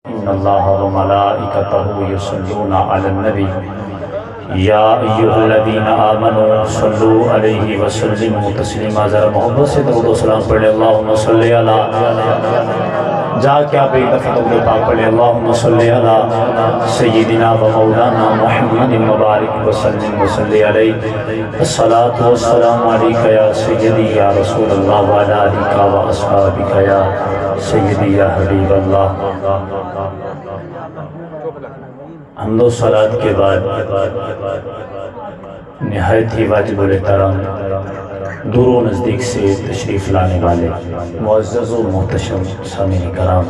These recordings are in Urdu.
ان اللہ وملائکتہ یصلون علی النبی یا ایھا الذین آمنوا صلوا علیہ وسلموا تسلیما۔ ذرا محبت سے درود و سلام پڑھیں، اللہم صلی علی، جا کے آپ ایک دفعہ درود پاک پڑھیں، اللہم صلی علی سیدنا و مولانا محمد مبارک وسلم وصلی علیہ، الصلاۃ والسلام علیک یا سیدی یا رسول اللہ وعلی آلک و اصحابک یا سیدی یا حبیب اللہ۔ حمد و صلوات کے بعد نہایت ہی واجب الاحترام دور و نزدیک سے تشریف لانے والے معزز و محتشم سامعین کرام،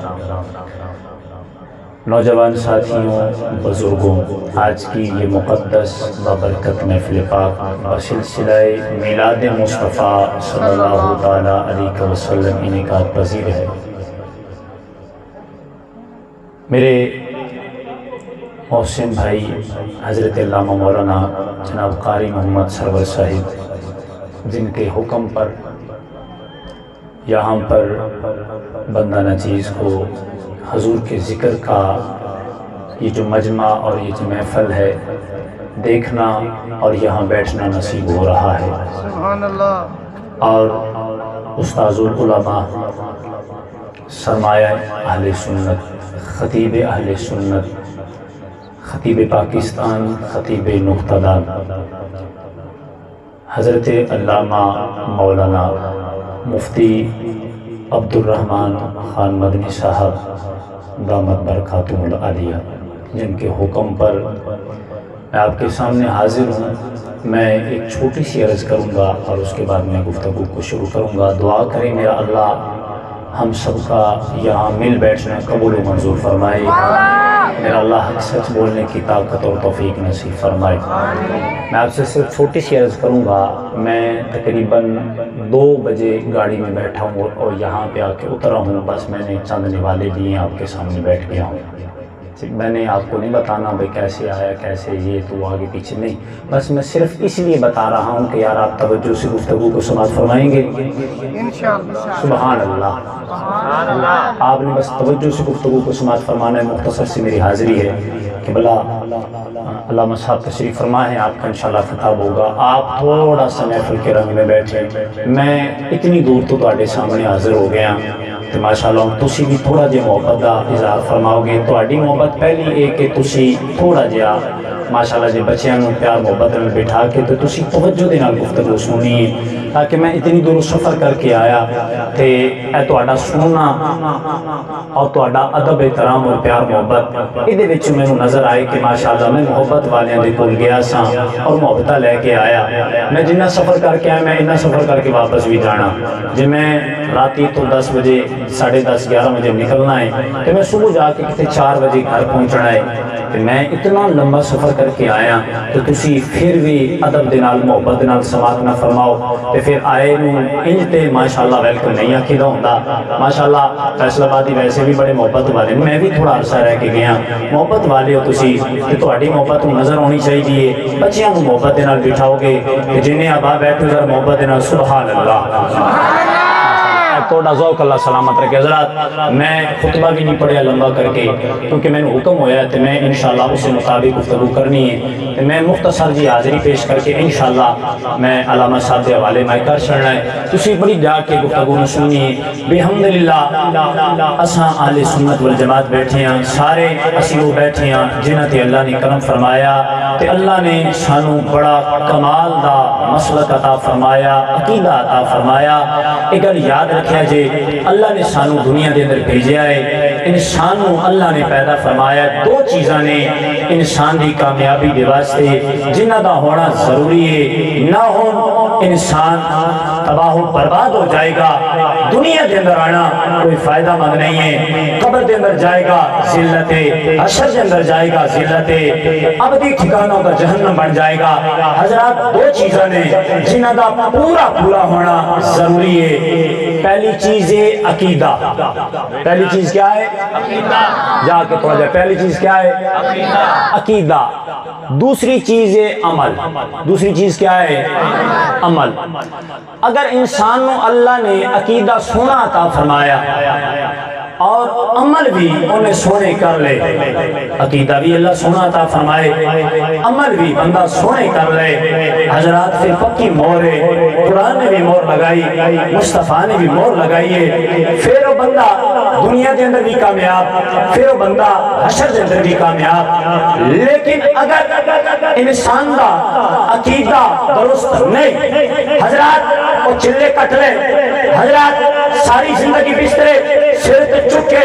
نوجوان ساتھیوں، بزرگوں، آج کی یہ مقدس بابرکت محفل پاک بسلسلہ میلاد مصطفیٰ صلی اللہ تعالیٰ علیہ وسلم انعقاد پذیر ہے۔ میرے محسن بھائی حضرت علامہ مولانا جناب قاری محمد سرور صاحب، جن کے حکم پر یہاں پر بندہ نچیز کو حضور کے ذکر کا یہ جو مجمع اور یہ جو محفل ہے دیکھنا اور یہاں بیٹھنا نصیب ہو رہا ہے، سبحان اللہ۔ اور استاذ العلماء، سرمایہ اہل سنت، خطیب اہل سنت، خطیب پاکستان، خطیب نقطہ دار حضرت علامہ مولانا مفتی عبد الرحمن خان مدنی صاحب دامت برکاتہم العالیہ، جن کے حکم پر میں آپ کے سامنے حاضر ہوں۔ میں ایک چھوٹی سی عرض کروں گا اور اس کے بعد میں گفتگو کو شروع کروں گا۔ دعا کریں میرا اللہ ہم سب کا یہاں مل بیٹھنا قبول و منظور فرمائے، میرا اللہ حق سچ بولنے کی طاقت اور توفیق نصیب فرمائے۔ میں آپ سے صرف چھوٹی سی عرض کروں گا، میں تقریباً 2 بجے گاڑی میں بیٹھا ہوں اور یہاں پہ آ کے اترا ہوں، بس میں نے چند نوالے لیے آپ کے سامنے بیٹھ گیا ہوں۔ میں نے آپ کو نہیں بتانا بھائی کیسے آیا کیسے یہ تو آگے پیچھے نہیں، بس میں صرف اس لیے بتا رہا ہوں کہ یار آپ توجہ سے گفتگو کو سماعت فرمائیں گے انشاءاللہ۔ سبحان اللہ۔ آپ نے بس توجہ سے گفتگو کو سماعت فرمانا ہے، مختصر سی میری حاضری ہے کہ بلا علامہ صاحب تشریف فرما ہے، آپ کا انشاءاللہ خطاب ہوگا، آپ تھوڑا سا محفل کے رنگ میں بیٹھیں۔ میں اتنی دور تو تواڈے سامنے حاضر ہو گیا تو ماشاءاللہ تسی بھی تھوڑا جہا محبت کا اظہار فرماؤ گے۔ تواڈی محبت پہلی ہے کہ تسی تھوڑا جہا ماشاءاللہ جی بچیاں نوں پیار محبت میں بٹھا کے تو تسی توجہ دے نال گفتگو سنیے، تاکہ میں اتنی دور سفر کر کے آیا تے اے تواڈا سننا اور تواڈا ادب احترام اور پیار محبت ایدے وچ مینوں نظر آئے کہ ماشاءاللہ میں محبت والیاں دے کول گیا سا اور محبتاں لے کے آیا۔ میں جنہ سفر کر کے آیا میں اتنا سفر کر کے واپس بھی جانا، جی میں راتی تو 10 بجے 10:30 11 بجے نکلنا ہے تو میں صبح جا کے کتے 4 بجے گھر پہنچنا ہے، کہ میں اتنا لمبا سفر کر کے آیا تو تسی پھر بھی ادب دے نال محبت دے نال سماعت نہ فرماؤ تے پھر آئے نوں انج تے ماشاءاللہ ویلکم نہیں آکھیدا ہوندا۔ ماشاءاللہ فیصل آبادی ویسے بھی بڑے محبت والے، میں بھی تھوڑا عرصہ رہ کے گیا، محبت والے ہو تسی تے تہاڈی محبت نوں نظر ہونی چاہیے، بچیاں نوں محبت دے نال بٹھاؤ گے کہ جنہیں آبا بیٹھو ذرا محبت دے نال سبحان اللہ۔ توڑا ذوق اللہ سلامت رکھے۔ حضرات میں خطبہ بھی نہیں پڑھیا لمبا کر کے، کیونکہ میں نے حکم ہویا ہے میں انشاءاللہ اس سے مطابق گفتگو کرنی ہے، میں مختصر جی حاضری پیش کر کے انشاءاللہ میں علامہ صاحب دے حوالے میں کر چھڑنا ہے، تسی بڑی جا کے گفتگو نو سنیے۔ بحمدللہ اساں اہل سنت والجماعت بیٹھے ہیں، سارے اسی وہ بیٹھے ہیں جنہاں تے اللہ نے کرم فرمایا تے اللہ نے سانو بڑا کمال دا مسلک عطا فرمایا، عقیدہ عطا فرمایا۔ ایک گل یاد رکھیا جے، اللہ نے سانو دنیا دے اندر بھیجیا ہے، انسان نو اللہ نے پیدا فرمایا، 2 چیزاں نے انسان دی کامیابی دے واسطے جنہ دا ہونا ضروری ہے، نہ ہون انسان تباہ و برباد ہو جائے گا، دنیا دے اندر آنا کوئی فائدہ مند نہیں ہے، قبر دے اندر جائے گا ذلت، حشر دے اندر جائے گا ذلت، ابدی ٹھکانوں کا جہنم بن جائے گا۔ حضرات 2 چیزاں نے جنہ دا پورا ہونا ضروری ہے۔ پہلی چیز ہے عقیدہ، پہلی چیز کیا ہے؟ عقیدہ۔ جا کے توجہ، پہلی چیز کیا ہے؟ عقیدہ۔ دوسری چیز ہے عمل، دوسری چیز کیا ہے؟ عمل۔ اگر انسان نو اللہ نے عقیدہ سونا عطا فرمایا اور عمل بھی انہیں سونے کر لے، عقیدہ بھی اللہ سونا عطا فرمائے، عمل بھی بندہ سونے کر لے۔ حضرات سے پکی مور ہے، قرآن نے بھی مور لگائی، مصطفیٰ نے بھی مور لگائی ہے، پھر وہ بندہ دنیا کے اندر بھی کامیاب، پھر وہ بندہ حشر کے اندر بھی کامیاب۔ لیکن اگر انسان دا عقیدہ درست نہیں، حضرات وہ چلے کٹ لے، حضرات ساری زندگی بسترے سر تے چکے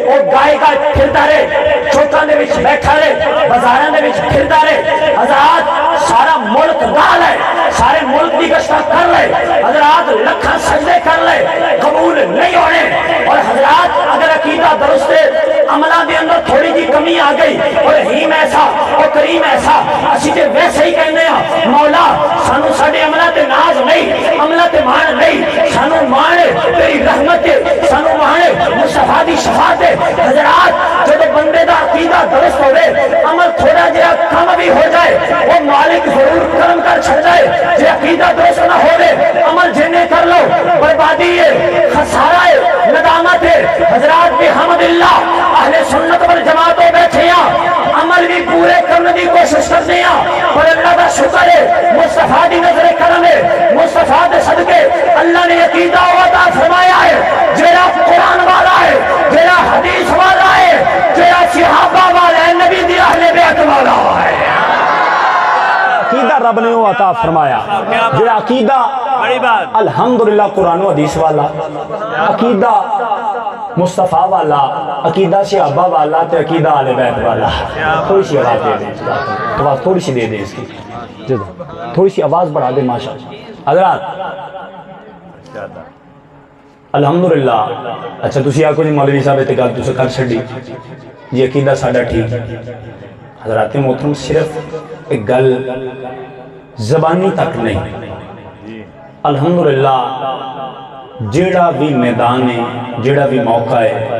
وہ گائے گائے پھرتا رہے، چوکاں دے وچ بیٹھا رہے، بازاراں دے وچ پھرتا رہے۔ حضرات سارا ملک گال ہے، سارے ملک دی گشتہ کر لے، حضرات لکھاں سجدے کر لے، قبول نہیں ہونے۔ اور حضرات اگر عقیدہ درست ہے، عملہ دے اندر تھوڑی جی کمی آ گئی، اور رحیم ایسا اور کریم ایسا، اسی تے ویسے ہی کہنے ہیں مولا سانو ساڑے عملہ تے ناز نہیں، عملہ تے مان نہیں، سانو مانے تیری رحمت ہے، سانو مانے مصطفیٰ دی شفاعت ہے۔ حضرات جو بندے دا عقیدہ درست ہوئے، عمل تھوڑا جہاں کم بھی ہو جائے، وہ مالک ضرور کرم کر چھڑ جائے۔ جے عقیدہ درست نہ ہوئے، عمل جنہیں کر لو، بربادی ہے، خسارہ ہے، ندامت ہے۔ حضرات بحمداللہ اہل سنت والجماعت ہو بیٹھے ہیں، عمل بھی پورے کرنے کی کوشش کرتے ہیں، اور اللہ کا شکر ہے مصطفیٰ دی نظر کرم ہے، مصطفیٰ دے صدقے اللہ نے عقیدہ عطا فرمایا ہے، جیڑا قرآن والا ہے، جیڑا حدیث والا ہے، جیڑا صحابہ والا ہے، نبی دی اہل بیت والا ہے۔ عقیدہ رب نے وہ عطا فرمایا، جیڑا عقیدہ الحمدللہ قرآن و حدیث والا، عقیدہ مصطفیٰ والا، عقیدہ صحابہ والا، تے عقیدہ اہل بیت والا۔ تھوڑی سی آواز دے دیں، آواز تھوڑی سی دے دیں اس کی، تھوڑی سی آواز بڑھا دیں ماشاءاللہ۔ حضرات الحمدللہ، اچھا تسی آکو جی مولوی صاحب اعتقاد تسے کر چھڑی جی عقیدہ ساڈا ٹھیک ہے۔ حضرات محترم صرف ایک گل زبانی تک نہیں، الحمدللہ جیڑا بھی میدان ہے، جیڑا بھی موقع ہے،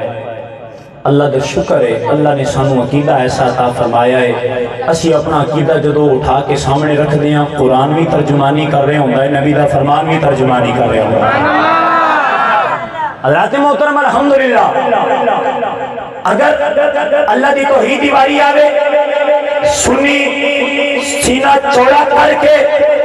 اللہ دا شکر ہے اللہ نے سانو عقیدہ ایسا عطا فرمایا ہے۔ اسی اپنا عقیدہ جدو اٹھا کے سامنے رکھ دیا، قرآن بھی ترجمانی کر رہے ہوں گے، نبی دا فرمان بھی ترجمانی کر رہے ہوں گے۔ حضرات محترم الحمدللہ اگر اللہ دی توحید دی باری آوے، سنی سینہ چوڑا کر کے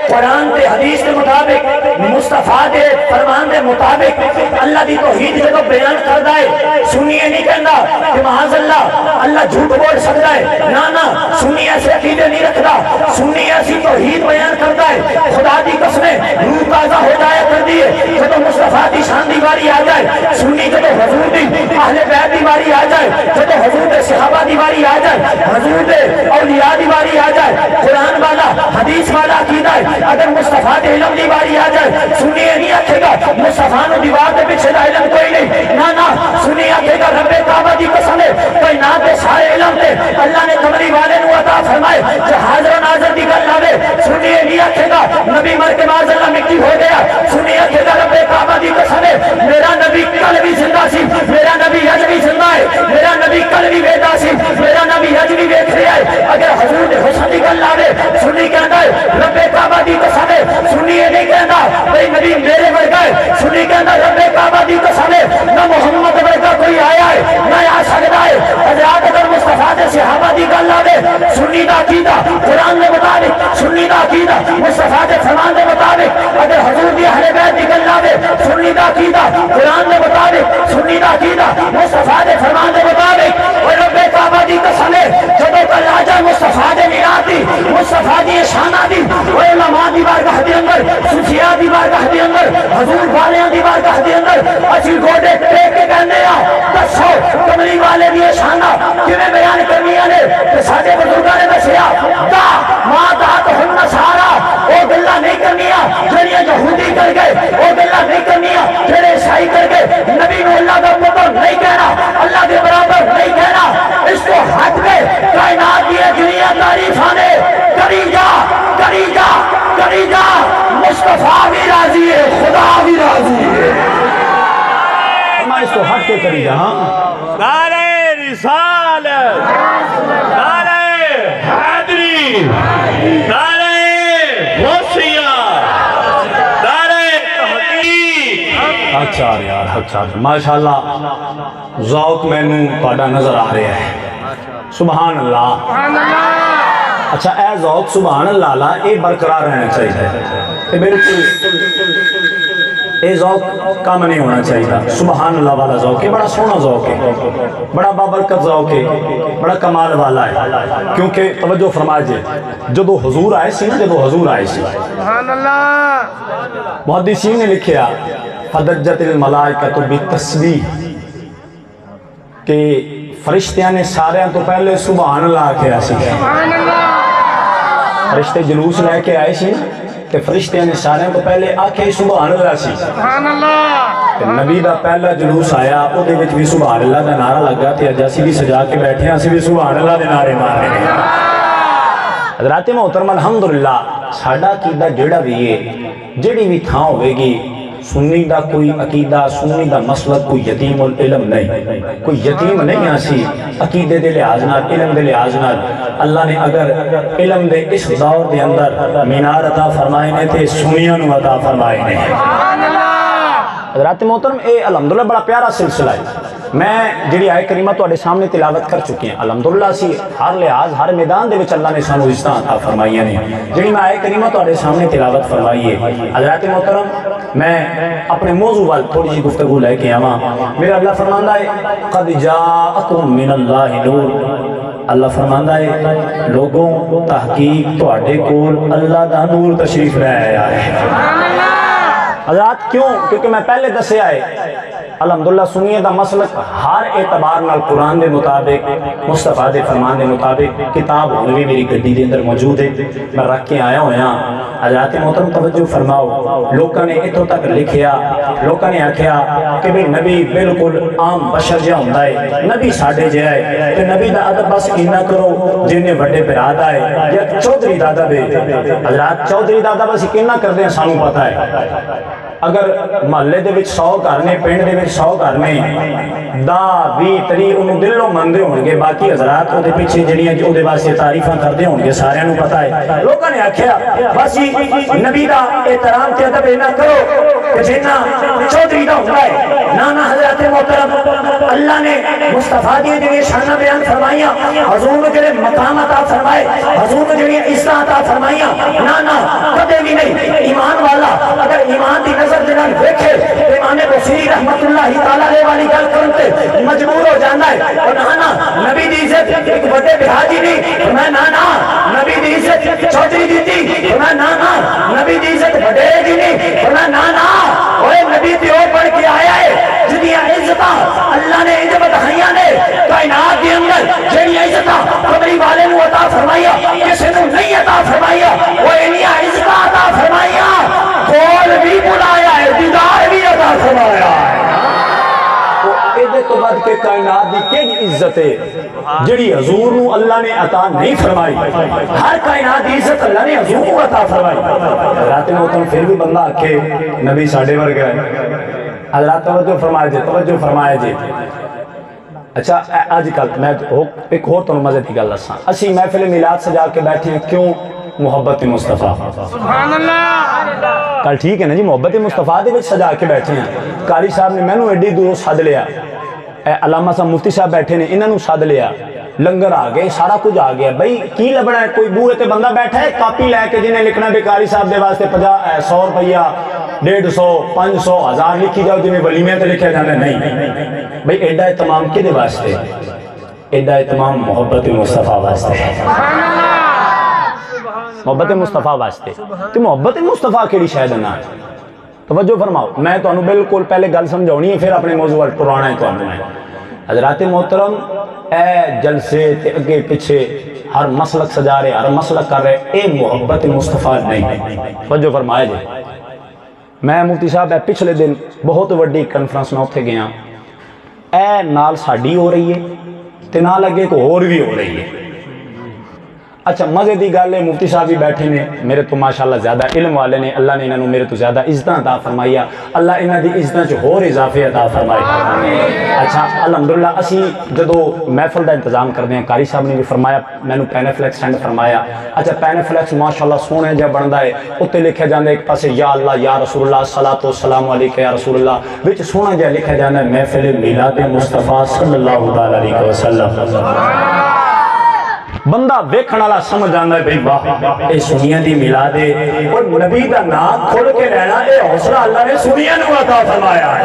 قرآن تے حدیث کے مطابق، مصطفیٰ دے فرمان دے مطابق اللہ دی توحید جب بیان کر دائے، سنی یہ نہیں کہنا کہ معاذ اللہ جھوٹ بول سکتا ہے، نا سنی ایسے عقیدے نہیں رکھتا، سنی ایسی توحید بیان کرتا ہے۔ خدا دی قسمیں روح تازہ ہو جایا کر دیئے جب مصطفیٰ دی شان دی باری آ جائے، سنی جب حضور دی اہل بیت دی باری آ جائے، جب حضور دے صحابہ دی باری آ جائے، حضور دے اولیاء دی باری آ جائے، قرآن والا حدیث والا عقیدہ ہے، اگر مصطفیٰ دے علم دی باری آ جائے، سنی یہ نہیں آکھے گا مصطفیٰ نو دیوار دے پیچھے دا علم کوئی نہیں، نا سنی آکھے گا رب کعبہ دی قسم ہے کائنات دے سارے علم تے اللہ نے کمری والے نو عطا فرمائے، جو حاضر و ناظر دی گل آوے، سنی یہ نہیں آکھے گا نبی مر کے معاذ اللہ مٹی ہو گیا، سنی آکھے گا رب کعبہ دی قسم ہے میرا نبی کل بھی زندہ سی، میرا نبی اج بھی زندہ ہے، میرا نبی کل بھی ویدا سی، میرا نبی اج بھی ویکھ رہا ہے۔ اگر حضور دے حسن دی گل آوے، سنی کہندا ہے رب کعبہ دی قسم ہے، سنی یہ نہیں کہندا بھئی نبی میرے ورگا ہے، سنی کہندا رب کعبہ دی قسم ہے نہ محمد ورگا کوئی آیا ہے نہ آ سکتا ہے۔ حضرات اگر مصطفیٰ دے صحابہ دی گل آوے، سنی دا عقیدہ قرآن دے مطابق، سنی دا عقیدہ مصطفیٰ دے فرمان دے مطابق، اگر حضور دی اہل بیت دی گل آوے، سنی دا عقیدہ قرآن دے مطابق، سنی دا عقیدہ مصطفیٰ دے فرمان دے مطابق، اور رب کعبہ دی قسم ہے جدو کل آجا مصطفیٰ دے میلاد دی، مصطفیٰ دی شانہ دی، اور علماء دی بارگاہ دے اندر، صوفیاء دی بارگاہ دے اندر، حضور والیاں دی بارگاہ دے اندر، اسی گوڑے ٹیک کے کہنے ہیں دسو کملی والے دی شانہ کیویں بیان کرنی ہے کہ ساڈے بزرگاں نے دسیا دا ما دات ہن نصارا، او گلاں نہیں کرنیاں جڑیاں یہودی کر گئے، او گلاں نہیں کرنیاں جڑے عیسائی کر گئے، نبی نو اللہ دا پتر نہیں کہنا، اللہ دے برابر نہیں کہنا، اس کو ہٹ کے کائنات کی دنیا تعریفاں نے کری جا کری جا کری جا، مصطفیٰ بھی راضی ہے، خدا بھی راضی ہے، اس کو ہٹ کے کری جا۔ نعرہ رسالت، نعرہ حیدری، نعرہ غوثیہ، نعرہ تحقیق۔ اچھا یار، اچھا ماشاءاللہ ذوق مینوں تہاڈا نظر آ رہا ہے سبحان اللہ اچھا اے ذوق سبحان اللہ لا یہ برقرار رہنا چاہیے یہ بالکل یہ ذوق کم نہیں ہونا چاہیے سبحان اللہ والا ذوق ہے بڑا سونا ذوق ہے بڑا بابرکت ذوق ہے بڑا کمال والا ہے کیونکہ توجہ فرمائیے جدو حضور آئے سی نا جدو حضور آئے سی سبحان اللہ محدثین نے لکھیا فدجت الملائکۃ بالتسبیح کہ فرشتیاں نے سارے تو پہلے سبحان اللہ کہا سی سبحان اللہ فرشتے جلوس لے کے آئے سی کہ فرشتیاں نے سارے تو پہلے آکھے سبحان اللہ سی سبحان اللہ کہ نبی دا پہلا جلوس آیا او دے وچ بھی سبحان اللہ دا نعرہ لگا تے اج اسی بھی سجا کے بیٹھے ہیں اسی بھی سبحان اللہ دے نعرے مار رہے ہیں حضرات محترم الحمدللہ ساڈا عقیدہ جڑا بھی ہے جڑی بھی تھاں ہوے گی سنی دا کوئی عقیدہ سنی دا مسلک کوئی یتیم العلم نہیں کوئی یتیم نہیں آسی عقیدے دے لحاظ نال علم دے لحاظ نال اللہ نے اگر علم دے اس دور دے اندر مینار عطا فرمائے نے تے سنیاں نو عطا فرمائے نے حضرات محترم اے الحمدللہ بڑا پیارا سلسلہ ہے میں جڑی آئے کریمہ تواڈے سامنے تلاوت کر چکی ہیں الحمدللہ سی ہر لحاظ ہر میدان دے وچ اللہ نے سانو عزتاں عطا فرمائیاں نے جڑی میں آئے کریمہ تواڈے سامنے تلاوت فرمائی ہے حضرات محترم میں اپنے موضوع وال تھوڑی سی گفتگو لے کے آواں میرا اللہ فرماندا ہے قد جاءکم من اللہ نور اللہ فرماندا ہے لوگوں تحقیق تواڈے کول اللہ دا نور تشریف لے آیا ہے حضرات کیوں کیونکہ میں پہلے دسے آئے الحمدللہ سنیے دا مسلک ہر اعتبار نال قرآن دے مطابق مصطفیٰ دے فرمان دے مطابق کتاب ہوئی میری گڈی دے اندر موجود ہے میں رکھ کے آیا ہویا حضرات محترم توجہ فرماؤ لوکاں نے اتوں تک لکھیا لوکاں نے آکھیا کہ بھئی نبی بالکل عام بشر جہا ہوندا ہے نبی ساڈے جہا ہے تے نبی دا ادب بس اینا کرو جنہیں وڈے بھرا دا ہے یا چودھری دا ادب ہے حضرات چودھری دا ادب اسی کینا کردے ہیں سانوں پتہ ہے اگر محلے دے وچ 100 گھر نے پنڈ دے وچ 100 گھر نے 10 20 30 انہوں دلوں مندے ہون گے باقی حضرات او دے پیچھے جڑیاں جو دے واسطے تعریفاں کردے ہون گے سارے نوں پتہ ہے لوکاں نے آکھیا بس نبی دا احترام تے ادب نہ کرو کہ جنہ چودھری دا ہوندا ہے نانا حضرات محترم اللہ نے مصطفیٰ دی جڑی شاناں بیان فرمائیاں حضور نے جڑے مقام عطا فرمائے حضور نے جڑی عزت عطا فرمائیاں نانا کدے بھی نہیں ایمان والا اگر ایمان دی نظر جنان دیکھے امام بصری رحمت اللہ تعالیٰ علیہ والی گل کرتے مجبور ہو جانا ہے اور نانا نبی دی عزت ایک بڑے بہاجی نہیں میں نانا نبی دی عزت چودھری دی تھی میں نانا نبی دی عزت بڑے دی نہیں میں نانا اوے نبی دیو پڑھ کے آیا ہے جنیاں عزتاں اللہ نے عزت بتائیاں نے کائنات کے اندر جنیاں عزتاں قبری والے نو عطا فرمائیا کسی نو نہیں عطا فرمائیا وہ انیاں عزتاں عطا فرمائیا کول بھی بلایا ہے دیدار بھی عطا فرمایا ہے ایدے تو بعد کے کائنات دی کیڑی عزت ہے جڑی حضور نو اللہ نے عطا نہیں فرمائی ہر کائنات دی عزت اللہ نے حضور کو عطا فرمائی حضرات محترم پھر بھی بندہ آکھے نبی ساڈے ورگا ہے حضرات توجہ فرمائے جی اچھا آج کل میں ایک اور تو مزے کی گل دساں اسی محفل میلاد سجا کے بیٹھے ہیں کیوں محبت مصطفیٰ سبحان اللہ کل ٹھیک ہے نا جی محبت مصطفیٰ دے وچ سجا کے بیٹھے ہیں قاری صاحب نے مینوں ایڈی دوروں سد لیا علامہ صاحب مفتی صاحب بیٹھے نے انہاں نوں سد لیا لنگر آ گئے سارا کچھ آ گیا بھئی کی لبنا ہے کوئی بوئے تے بندہ بیٹھا ہے کاپی لے کے جنہیں لکھنا بے قاری صاحب دے واسطے 100 روپیہ 150 500 1000 لکھی جاؤ جنہیں ولیمے تے لکھا جانا نہیں بھئی ایڈا اہتمام کے دے واسطے ایڈا اہتمام محبت مصطفیٰ واسطے محبت مصطفیٰ واسطے تو محبت مصطفیٰ کیڑی شاید نہ توجہ فرماؤ میں تو انہوں بالکل پہلے گل سمجھاؤنی ہے پھر اپنے موضوع پرانا ہے تو انہوں نے حضرات محترم اے جلسے تے اگے پیچھے ہر مسلک سجا رہے ہر مسلک کر رہے اے محبت مصطفیٰ نہیں توجہ فرمائے جی میں مفتی صاحب پچھلے دن بہت وڈی کنفرنس میں اتھے گیا اے نال ساڈی ہو رہی ہے تے نال اگے کو اور بھی ہو رہی ہے اچھا مزے دی گل ہے مفتی صاحب بھی بیٹھے نے میرے تو ماشاءاللہ زیادہ علم والے نے اللہ نے انہوں نے میرے تو زیادہ عزت عطا فرمایا اللہ انہاں دی عزت چ ہور اضافے عطا فرمائے اچھا الحمدللہ اسی جدو محفل دا انتظام کردے ہیں قاری صاحب نے بھی فرمایا میں نے پین فلیکس سینڈ فرمایا اچھا پین فلیکس ماشاءاللہ سونے جا بندا ہے اوتے لکھیا جاندا ہے ایک پاسے یا اللہ یا رسول اللہ صلاۃ والسلام علیک یا رسول اللہ وچ سونا جا لکھیا جاندا ہے محفل میلاد مصطفیٰ صلی اللہ علیہ وسلم بندہ ویکھن والا سمجھ جاندا ہے بھئی واہ اے سنیاں دی میلاد ہے اور نبی دا نام کھول کے لینا اے حوصلہ اللہ نے سنیاں نو عطا فرمایا ہے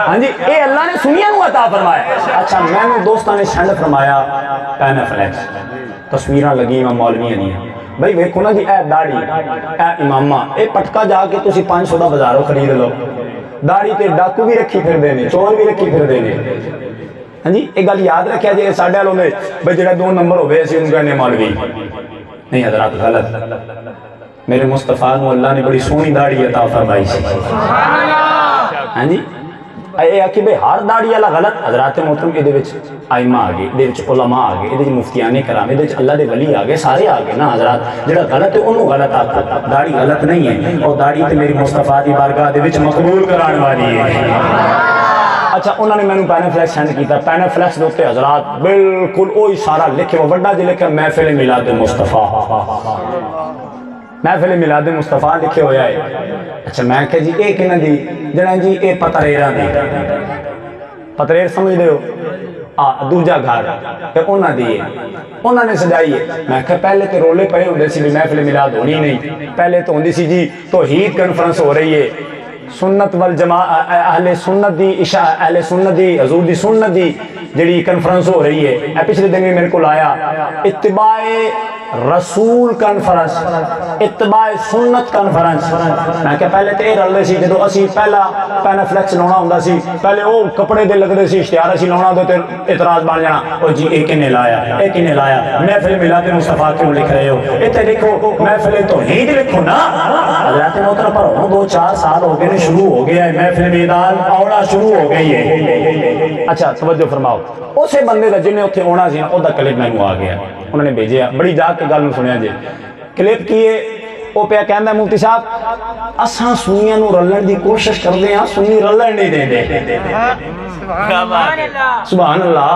ہاں جی اے اللہ نے سنیاں نو عطا فرمایا اچھا میں نے دوستاں نے سینڈ فرمایا پین فلیکس تصویراں لگی میں مولویاں نہیں بھئی ویکھو نا جی اے داڑھی اے امامہ اے پٹکا جا کے تسی 500 دا بازاروں خرید لو داڑھی تے ڈاکو بھی رکھی پھر دینے چور بھی رکھی پھر دینے ہاں جی ایک گل یاد رکھیا جی ساڈے والوں نے بھئی جڑا 2 نمبر ہوئے اسی ان کہنے مولوی نہیں حضرات غلط میرے مصطفیٰ نو اللہ نے بڑی سونی داڑھی عطا فرمائی سی ہاں جی اے کہ بھئی ہر داڑھی والا غلط حضرات محترم ادھے وچ ائمہ آ گئے ادھے وچ علماء آ گئے ادھے وچ مفتیان کرام ادھے وچ اللہ دے ولی آ گئے سارے آ گئے نا حضرات جڑا غلط ہے انہوں غلط آتا داڑھی غلط نہیں ہے اور داڑھی تے میری مصطفیٰ دی بارگاہ دے وچ مقبول کران والی ہے اچھا انہوں نے میں نے پین فلیکس سینڈ کیتا پین فلیکس دوتے حضرات بالکل اوہی سارا لکھے وہ بڑا جی لکھے محفل میلاد مصطفیٰ محفل میلاد مصطفیٰ لکھے ہویا ہے اچھا میں کہ جی اے کنہ دی جنہ جی اے پتریرہ دی پتریر سمجھ دے ہو دوجہ گھر کہ انہ دی انہوں نے سجائی ہے میں کہ پہلے تو رولے پہے ہوندے سی بھی محفل میلاد ہونی نہیں پہلے تو ہوندی سی جی توحید کنفرنس ہو رہی ہے سنت والجماع اہل سنت دی اہل سنت دی حضور دی سنت دی جڑی کنفرنس ہو رہی ہے پچھلے دن بھی میرے کو لایا اتباع رسول کنفرنس اتباع سنت کنفرنس میں کہ پہلے تے رلدے سی جدو اسی پہلا پین فلیکس لانا ہوندا سی پہلے او کپڑے دے لگدے سی اشتہار اسی لانا دے تے اعتراض بن جانا او جی اے کنے لایا اے کنے لایا محفل میلاد مصطفیٰ کیوں لکھ رہے ہو ایتھے لکھو محفل توحید لکھو نا حضرات محترم پر 2-4 سال ہو گئے شروع ہو گیا ہے محفل میدان اوڑا شروع ہو گئی ہے اچھا توجہ فرماؤ اسے بندے دا جنہیں اتھے ہونا سی نا او دا کلپ میں آ گیا انہوں نے بھیجیا بڑی جا کے گل میں سنیا جی کلپ کیے وہ پہ کہندا ہے مفتی صاحب اساں سنیاں نو رلن دی کوشش کردے ہاں سنی رلن نہیں دے دے سبحان اللہ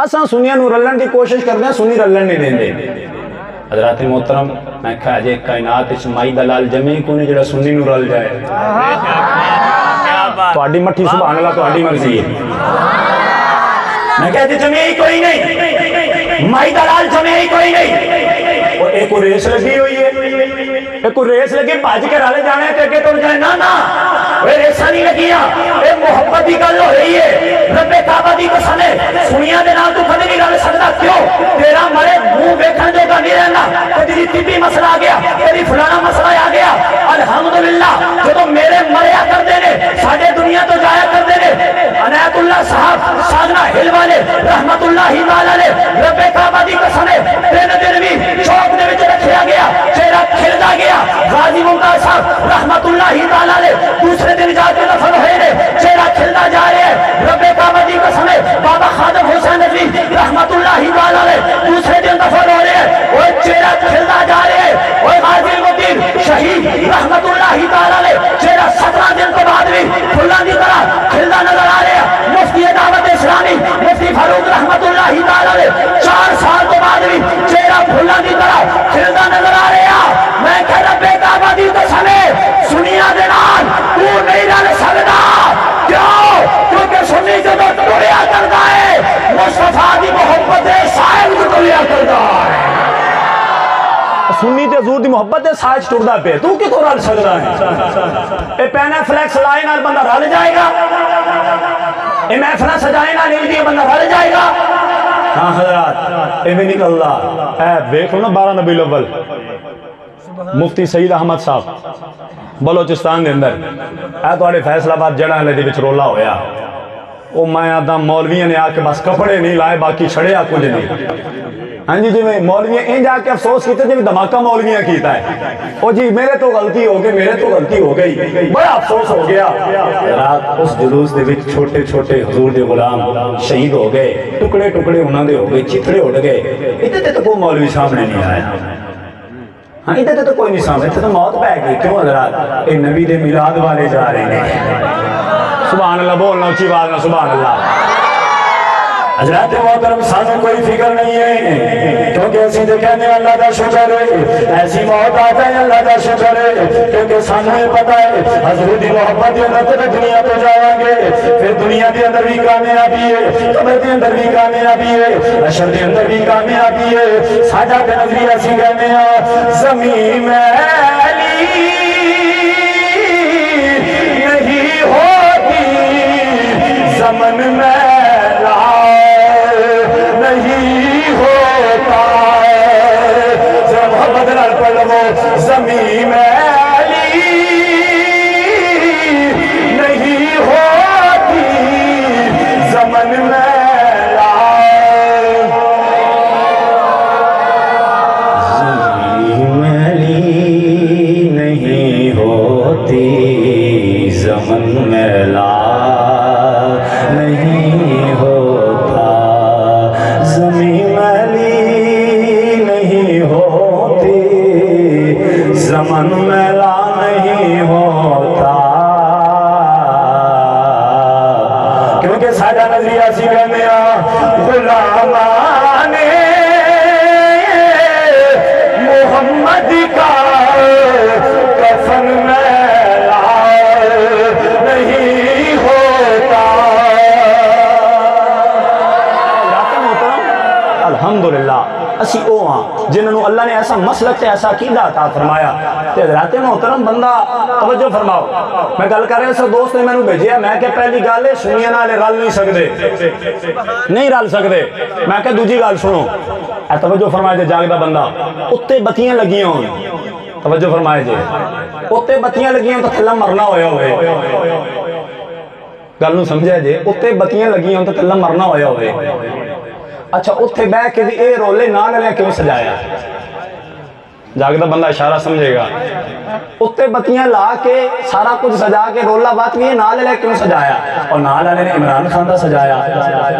اساں سنیاں نو رلن دی کوشش کردے ہاں سنی رلن نہیں دے دے حضرات محترم میں کہا جے کائنات اس مائی دلال جمعی کو نے جڑا سنی نو رل جائے تو آڈی مٹھی سبحان اللہ تو آڈی مرضی ہے میں کہتے جمعی کوئی نہیں مائی دلال جمعی کوئی نہیں اور ایک ریس لگی ہوئی ہے ایک ریس لگی بھاج کے رالے جانے ہیں کہ تو جائے نا وہ ریسہ نہیں لگیا اے محبت دی گل ہو رہی ہے رب کعبہ دی قسم ہے سنیا دے نال تو کدی نہیں رل سکدا کیوں تیرا مرے منہ ویکھن جو نہیں رہنا کدی طبی مسئلہ آ گیا کدی فلانا مسئلہ آ گیا الحمدللہ جدوں میرے مریا کردے نے ساڈے دنیا تو جایا کردے نے عنایت اللہ صاحب سادنا ہل والے رحمت اللہ تعالی علیہ رب کعبہ دی قسم ہے 3 دن بھی چوک دے وچ رکھیا گیا چہرہ کھلدا گیا غازی ممتاز صاحب رحمت اللہ تعالی علیہ دوسرے دن جا کے دفن ہوئے نے چہرہ کھلدا جا رہا ہے رب کعبہ دی قسم ہے بابا خادم حسین نبی رحمت اللہ تعالی علیہ دوسرے دن دفن ہو رہے ہیں وہ چہرہ کھلدا جا رہا ہے وہ غازی المدین شہید رحمت اللہ تعالی علیہ چہرہ 17 دن کے بعد بھی پھلاں دی طرح کھلدا نظر آ رہا ہے مفتی دعوت اسلامی مفتی فاروق رحمت اللہ تعالی علیہ 4 سال کے بعد بھی چہرہ پھلاں دی طرح کھلدا نظر آ رہا ہے میں کہ رب کعبہ دی قسم ہے سنیا دے نال تو نہیں رل سکدا کیوں کیونکہ سنی جدوں ٹریا کردا ہے مصطفیٰ دی محبت دے سائل کو ٹریا کردا ہے سنی تے حضور دی محبت دے سائل ٹردا پے تو کتھوں رل سکدا ہے اے پین فلیکس لائے نال بندہ رل جائے گا اے محفل سجائے نال دی بندہ رل جائے گا ہاں حضرات اے میں نکلدا اے دیکھو نا 12 نبی الاول مفتی سید احمد صاحب بلوچستان دے اندر اے تواڈے فیصلہ آباد جڑاں دے وچ رولا ہویا وہ میں آدھا مولویوں نے آ کے بس کپڑے نہیں لائے باقی چھڑیا کچھ نہیں. ہاں جی جی میں مولویاں ان جا کے افسوس کیتے جی دھماکہ مولویاں کیتا ہے او جی میرے تو غلطی ہو گئی میرے تو غلطی ہو گئی بڑا افسوس ہو گیا. رات اس جلوس دے وچ چھوٹے چھوٹے حضور دے غلام شہید ہو گئے ٹکڑے ٹکڑے انہاں دے ہو گئے چتھڑے اڑ گئے. ادھر تو کوئی مولوی سامنے نہیں آیا. ہاں ادھر تو کوئی نہیں سامنے اتنے تو موت پہ گئی. کیوں حضرات اے نبی دے میلاد والے جا رہے ہیں. سبحان اللہ بولنا اچھی بات نہ سبحان اللہ. حضرات محترم سانوں کوئی فکر نہیں ہے کیونکہ اسی دے کہنے اللہ دا شکر ہے ایسی موت آتا ہے اللہ دا شکر ہے کیونکہ سانوں یہ پتا ہے حضور دی محبت دی اندر تے دنیا تو جاواں گے پھر دنیا دے اندر بھی کامیابی ہے قبر دے اندر بھی کامیابی ہے حشر دے اندر بھی کامیابی ہے. ساڈا تے نظریہ اسی کہنے ہاں زمین میلی نہیں ہوتی زمن میں زمین میلی نہیں ہوتی زمن میلا. زمین میلی نہیں ہوتی زمن میلا نہیں ہوتا. زمین میلی نہیں ہوتی زمن میلا نہیں ہوتا. کیونکہ ساڈا نظریہ سی کہنے غلامان محمد کا کفن میلا نہیں ہوتا. الحمدللہ اسی او ہاں جنہوں اللہ نے ایسا مسلک تے ایسا عقیدہ عطا فرمایا. تے حضرات محترم بندہ توجہ فرماؤ میں گل کر رہا سا دوست نے مینوں بھیجیا میں کہ پہلی گل ہے سنیاں نال رل نہیں سکدے نہیں رل سکدے. میں کہ دوجی گل سنو اے توجہ فرمائے جے جاگدا بندہ اُتے بتیاں لگیاں ہون توجہ فرمائے جے اُتے بتیاں لگیاں تو تھلا مرنا ہویا ہوئے. گل نوں سمجھا جے اُتے بتیاں لگیاں تو تھلا مرنا ہویا ہوئے. اچھا اتھے بہ کے بھی اے رولے نال لے کیوں سجایا جاگدا بندہ اشارہ سمجھے گا. اتھے بتیاں لا کے سارا کچھ سجا کے رولا بات بھی نال لے کیوں سجایا. اور نال والے نے عمران خان دا سجایا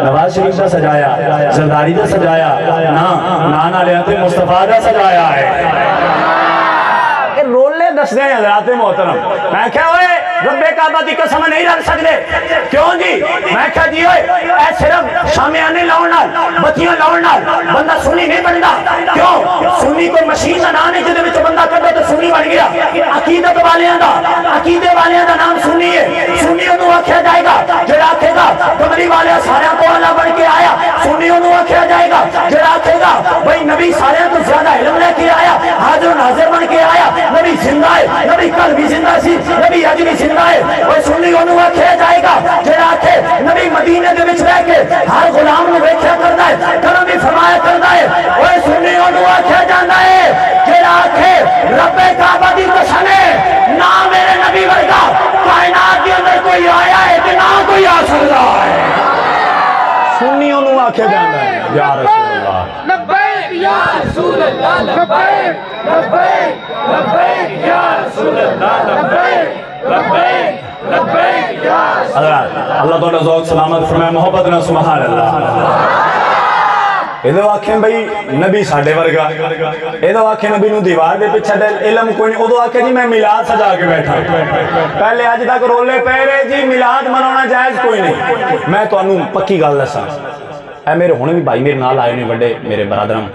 نواز شریف دا سجایا زرداری دا سجایا نان والے تے مصطفیٰ دا سجایا ہے. رولے دس دیں حضرات محترم. میں کہا ہوئے رب کعبہ دی قسم نہیں رکھ سکتے کیوں جی. میں کہا جی ہوئے اے صرف شامیانے لاؤن نال بتیاں لاؤن نال بندہ سنی نہیں بندا. کیوں سنی کوئی مشین دا نام ہے جدے وچ بندہ کڈے تو سنی بن گیا. عقیدت والیاں دا عقیدے والیاں دا نام سنی ہے. سنی انہوں آکھیا جائے گا جڑا آکھے گا قمری والے سارے کو اللہ بن کے آیا. سنی انہوں آکھیا جائے گا جڑا آکھے گا بھئی نبی سارے تو زیادہ علم لے کے آیا حاضر ناظر بن کے آیا نبی زندہ ہے نبی کل بھی زندہ سی نبی اج بھی زندہ ہے. وہ سنی انہوں آکھیا جائے گا جڑا آکھے نبی مدینے دے وچ رہ کے ہر غلام نو ویکھیا کردا ہے کرم بھی فرمایا کردا ہے. وہ سنی انہوں آکھیا جاندا ہے جڑا آکھے رب کعبہ دی قسم ہے نہ میرے نبی ورگا کائنات کے اندر کوئی آیا ہے کہ نہ کوئی آ سکتا ہے. سنی انہوں آکھیا جاندا ہے یا رسول اللہ لبیک یا رسول اللہ لبیک لبیک لبیک یا رسول اللہ لبیک لبیک لبیک یا رسول اللہ. اللہ تعالیٰ ذوق سلامت فرمائے محبت نہ سبحان اللہ. ایدو آکھیں بھئی نبی ساڑھے ورگا ایدو آکھیں نبی نو دیوار دے پچھا دے علم کوئی نہیں. ادو آکھیں جی میں میلاد سجا کے بیٹھا پہلے آج تک رولے پہرے جی میلاد منانا جائز کوئی نہیں. میں تو انہوں پکی گل دساں اے میرے ہونے بھی بھائی میرے نال آئے نے بڑے میرے برادرم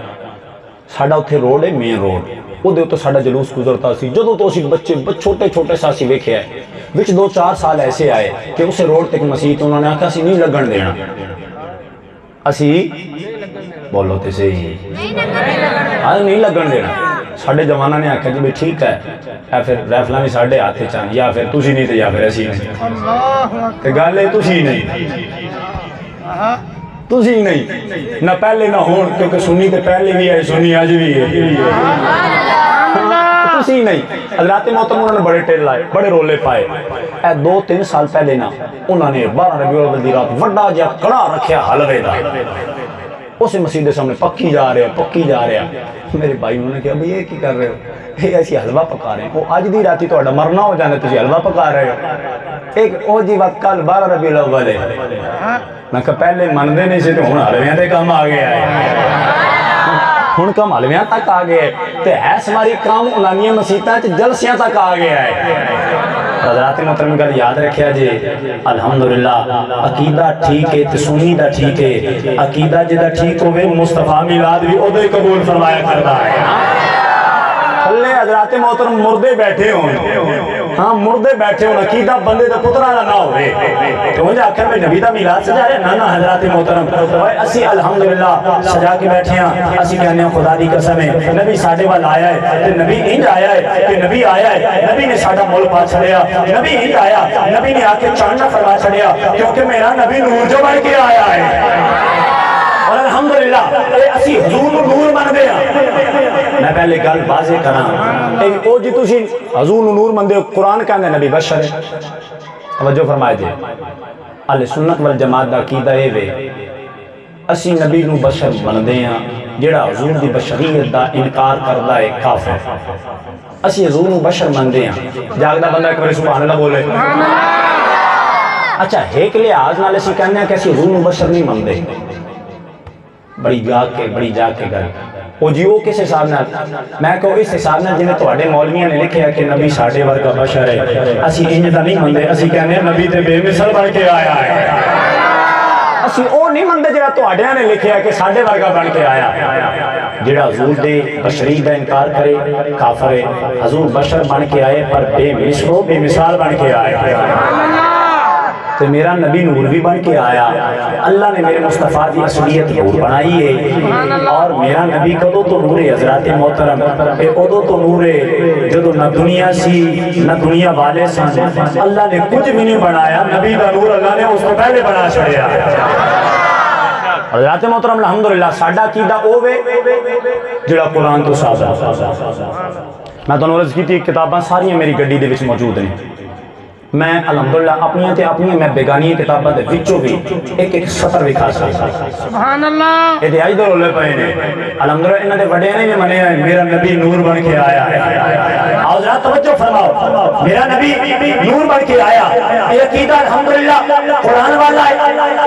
ساڑھا اتھے روڈ ہے مین روڈ وہ دے تو ساڑھا جلوس گزرتا سی جدو تو اسی بچے چھوٹے چھوٹے ساسی ویکھے آئے وچ 2-4 سال ایسے آئے کہ اسے روڈ تک مسیح انہوں نے آکھا سی نہیں لگن دینا اسی بولو تے سے آج نہیں لگن دینا. ساڑھے جوانہ نے آکھا جی بھئی ٹھیک ہے یا پھر ریفلہ بھی ساڑھے آتے چاہیں یا پھر تُسی نہیں تھے یا پھر ایسی نہیں کہ گالے تُسی نہیں تُسی نہیں نہ پہلے نہ ہون کیونکہ سنی تے پہلے بھی ہے سنی آج بھی ہے مسیح نہیں، حضرات محترم انہوں نے بڑے ٹیل لائے، بڑے رولے پائے. اے 2-3 سال پہلے نا انہوں نے 12 ربیع الاول دی رات وڈا جہا کڑا رکھیا حلوے دا، اسے مسیح دے سامنے پکی جا رہا. میرے بھائی انہوں نے کہا بھئی یہ کی کر رہے ہو؟ یہ ایسی حلوہ پکا رہے ہیں. وہ اج دی راتی تو مرنا ہو جانے تجھے حلوہ پکا رہے ہو. ایک او جی وقت کل 12 ربیع الاول ہے. میں کہا پہلے مندے نہیں سے تو ہوں حلویاں دے کام آ گیا ہے، ہن کم حلویاں تک آ گئے تے ایس ہماری کام اعلانیہ مسیحتاں چ جلسیاں تک آ گیا ہے. حضرات محترم گل یاد رکھیا جی، الحمدللہ عقیدہ ٹھیک ہے تے سنی دا ٹھیک ہے. عقیدہ جدا ٹھیک ہوئے مصطفیٰ میلاد بھی ادھر ہی قبول فرمایا کرتا ہے. تھلے حضرات محترم مردے بیٹھے ہوں، ہاں مردے بیٹھے ہوں، عقیدہ بندے دا پترا نہ ہوئے تو مجھے آخر میں نبی دا میلاد سجا رہے نا حضرات محترم. اسی الحمدللہ سجا کے بیٹھے ہیں. اسی کہنے ہیں خدا دی قسم ہے نبی ساڈے وال آیا ہے تے نبی انج آیا ہے کہ نبی آیا ہے، نبی نے ساڈا مول پا چھڑیا. نبی انج آیا، نبی نے آ کے چاند فرما چھڑیا، کیونکہ میرا نبی نور جو بن کے آیا ہے. اور الحمدللہ اسی حضور نور بن گیا. میں پہلے گل واضح کراں، او جی تسی حضور نور بندے ہو، قرآن کہندے نبی بشر ہے. توجہ فرمائے جی، اہل سنت والجماعت دا عقیدہ اے وے اسی نبی نو بشر بندے ہیں. جڑا حضور دی بشریت دا انکار کردا ہے کافر. اسی حضور نو بشر بندے ہیں. جاگدا بندہ ایک بار سبحان اللہ بولے. اچھا ایک لحاظ نال اسی کہنے ہیں کہ اسی حضور نو بشر نہیں مندے. بڑی جا کے گل او جی او کس حساب نال؟ میں کہو اس حساب نال جویں تواڈے مولویاں نے لکھیا کہ نبی ساڈے ورگا بشر ہے. اسی انج دا نہیں مندے، اسی کہنے ہیں نبی تے بے مثل بن کے آیا ہے. اسی او نہیں مندے جڑا تواڈیاں نے لکھیا کہ ساڈے ورگا بن کے آیا. جڑا حضور دے بشریت دا انکار کرے کافر ہے. حضور بشر بن کے آئے پر بے مثال بن کے آئے. تو میرا نبی نور بھی بن کے آیا. اللہ نے میرے مصطفیٰ دی اصلیت نور بنائی ہے. اور میرا نبی کدو تو نور ہے حضرات محترم، اے ادو تو نور ہے جدو نہ دنیا سی نہ دنیا والے سن. اللہ نے کچھ بھی نہیں بنایا، نبی دا نور اللہ نے اس کو پہلے بنا چھڑیا. حضرات محترم الحمدللہ ساڈا عقیدہ او وے جڑا قرآن تو ثابت. میں تانوں عرض کیتی کتاباں ساریاں میری گڈی دے وچ موجود ہیں. میں الحمدللہ اپنی میں بیگانی کتاباں دے وچوں بھی ایک سطر لکھا سکتا. سبحان اللہ. یہ دیائی دے رولے پئے نے. الحمدللہ انہاں دے وڈیاں نے بھی منیا ہے میرا نبی نور بن کے آیا ہے. حضرات توجہ فرماؤ، میرا نبی نور بن کے آیا. یہ عقیدہ الحمدللہ قرآن والا ہے،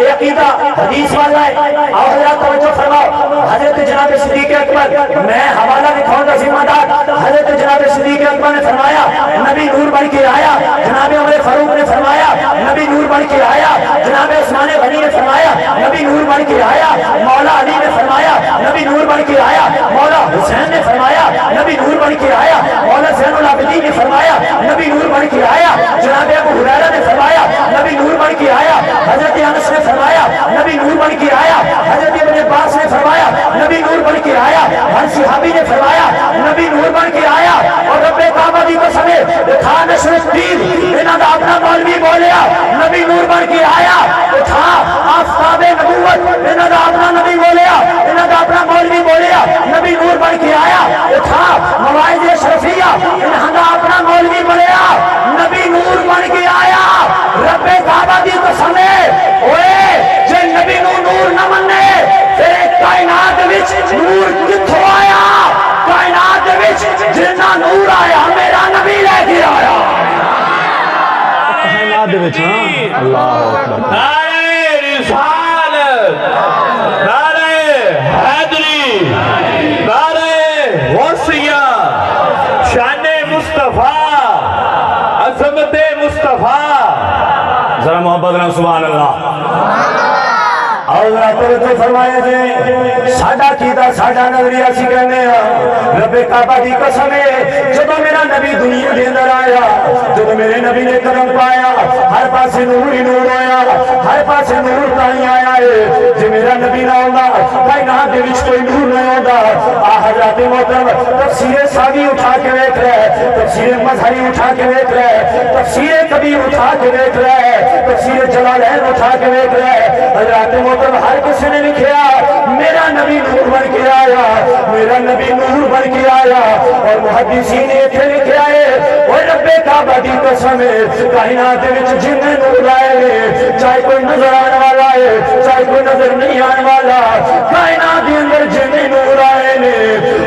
یہ عقیدہ حدیث والا ہے. اور حضرات توجہ فرماؤ، حضرت جناب صدیق اکبر، میں حوالہ دکھاؤں گا ذمہ دار، حضرت جناب صدیق اکبر نے فرمایا نبی نور بن کے آیا. جناب عمر فاروق نے فرمایا نبی نور بن کے آیا. جناب عثمان غنی نے فرمایا نبی نور بن کے آیا. مولا علی نے فرمایا نبی نور بن کے آیا. مولا حسین نے فرمایا نبی نور بن کے آیا. مولا زین العابدین نے فرمایا نبی نور بن کے آیا. جناب ابو ہریرہ نے فرمایا نبی نور بن کے آیا. حضرت انس نے فرمایا نبی نور بن کے آیا. حضرت ابن عباس نے فرمایا نبی نور بن کے آیا. ہر صحابی نے فرمایا نبی نور بن کے آیا. اور رب کعبہ دی قسم دکھا نشر الدین انہاں دا اپنا مولوی بولیا نبی نور بن کے آیا. اٹھا آفتاب نبوت انہاں دا اپنا نبی بولیا، انہاں دا اپنا مولوی بولیا نبی نور بن کے آیا. اٹھا مواعظ اشرفیہ انہاں دا اپنا مولوی بولیا نبی نور بن کے آیا. رب کعبہ دی قسم اوئے جے نبی نور نہ مننے پھر کائنات وچ نور کتھوں آیا؟ کائنات وچ جنہ نور آیا میرا نبی لے کے آیا. اللہ اکبر. نعرہ رسالت، نعرہ حیدری، نعرہ غوثیہ، شان مصطفیٰ، عظمت مصطفیٰ. ذرا محبت نہ سبحان اللہ. اور توجہ فرمایا جی ساڈا عقیدہ ساڈا نظریہ سی کہنے ہیں رب کعبہ دی قسم ہے جب میرا نبی دنیا دے اندر آیا، جب میرے نبی نے قدم پایا ہر پاسے نور ہی نور ہویا، ہر پاسے نور تائیں آیا ہے. جے میرا نبی نہ ہوندا کائنات دے وچ کوئی نور نہ ہوندا. حضرات محترم تفسیر ساوی اٹھا کے دیکھ رہے، تفسیر مظہری اٹھا کے دیکھ رہے، تفسیر کبیر اٹھا کے دیکھ رہے، تفسیر جلالین اٹھا کے دیکھ رہے. حضرات محترم ہر کسی نے لکھیا میرا نبی نور بن کے آیا. میرا نبی نور بن کے آیا اور محدثین اتنے لکھے آئے اور رب کعبہ دی قسم کائنات وچ جن نور آئے چاہے کوئی نظر آنے والا ہے چاہے کوئی نظر نہیں آنے والا کائنات کے اندر جن نور آئے نے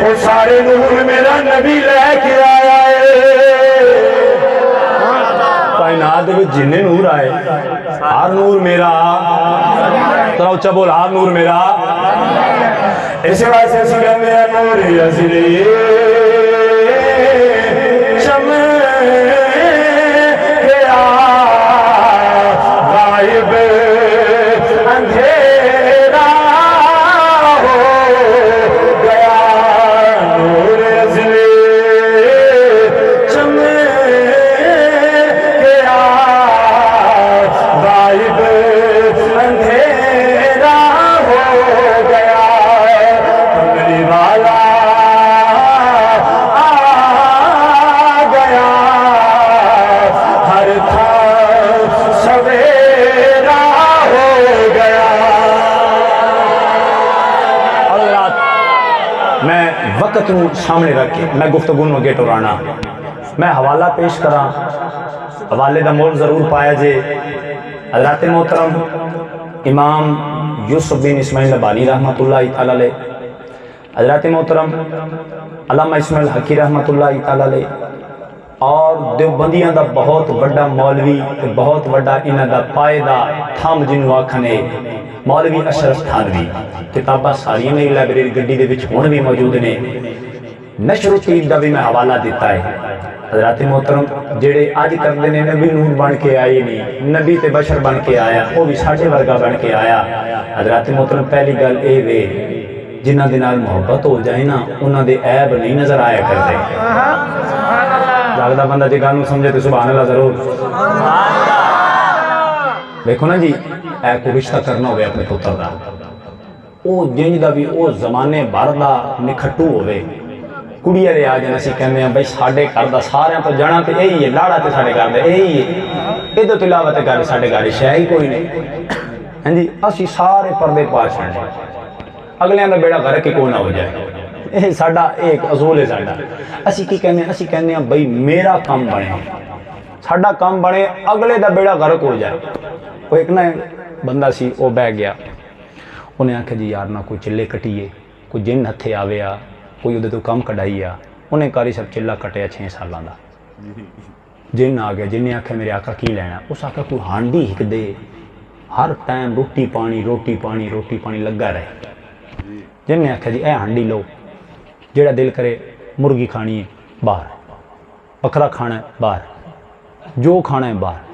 وہ سارے نور میرا نبی لے کے آیا ہے کائنات میں جن نور آئے ہر نور میرا ذرا اچھا بول ہر نور میرا اسی واسطے اسی کہتے ہیں نور ازلی شمع گیا غائب اندھیرا ہو گیا نور ازلی شمع گیا غائب اندھیرا ہو گیا کملی والا آ گیا ہر تھا سویرا ہو گیا میں وقت نو سامنے رکھ کے میں گفتگو نو اگے ٹورانا میں حوالہ پیش کراں حوالے دا مول ضرور پایا جے حضرات محترم امام یوسف بن اسماعیل بانی رحمۃ اللہ تعالی علیہ حضرات محترم علامہ اسماعیل حقی رحمۃ اللہ تعالی علیہ اور دیوبندیاں دا بہت بڑا مولوی بہت بڑا انہاں دا پائیدہ تھم جنوں آکھنے مولوی اشرف تھانوی کتاباں ساریاں میری لائبریری گڈی دے وچ ہن بھی موجود نے نشر و تیر دا بھی میں حوالہ دیتا ہے حضرات محترم جڑے آج کردے نے نبی نور بن کے آئے نہیں نبی تے بشر بن کے آیا وہ بھی ساڈے ورگا بن کے آیا حضرات محترم پہلی گل اے وے جنہاں دے نال محبت ہو جائے نا انہاں دے عیب نہیں نظر آیا کردے لگدا بندہ جے گل نوں سمجھے تے سبحان اللہ ضرور دیکھو نا جی اے کوئی رشتہ کرنا ہوئے اپنے پتر دا او جنج دا بھی او زمانے بھر دا نکھٹو ہوئے کڑی والے آ جانا سی کہنے ہیں بھائی ساڈے گھر دا سارے تو جانا تے یہی ہے لاڑا تے ساڈے گھر دا یہی ہے ادھر تو علاوہ تے گھر ساڈے گھر شے ہی کوئی نہیں ہاں جی اسی سارے پردے پا چھڑنے اگلیاں دا بیڑا گھر کے کوئی نہ ہو جائے یہ ساڈا ایک اصول ہے ساڈا اسی کی کہنے ہیں بھائی میرا کام بنے ساڈا کام بنے اگلے دا بیڑا گھر ہو جائے وہ ایک نا بندہ سی وہ بہ گیا انہیں آکھا جی یار نہ کوئی چلے کٹیے کوئی جن ہتھے آوے آ کوئی ادھے تو کام کڑائی آ انہیں کاری سب چلا کٹیا 6 سالاں دا جن آ گیا جن نے آکھا میرے آقا کی لینا اس آکھا کوئی ہانڈی ہک دے ہر ٹائم روٹی پانی لگا رہے جن نے آکھا جی اے ہانڈی لو جیڑا دل کرے مرغی کھانی ہے باہر بکرا کھانا ہے باہر جو کھانا ہے باہر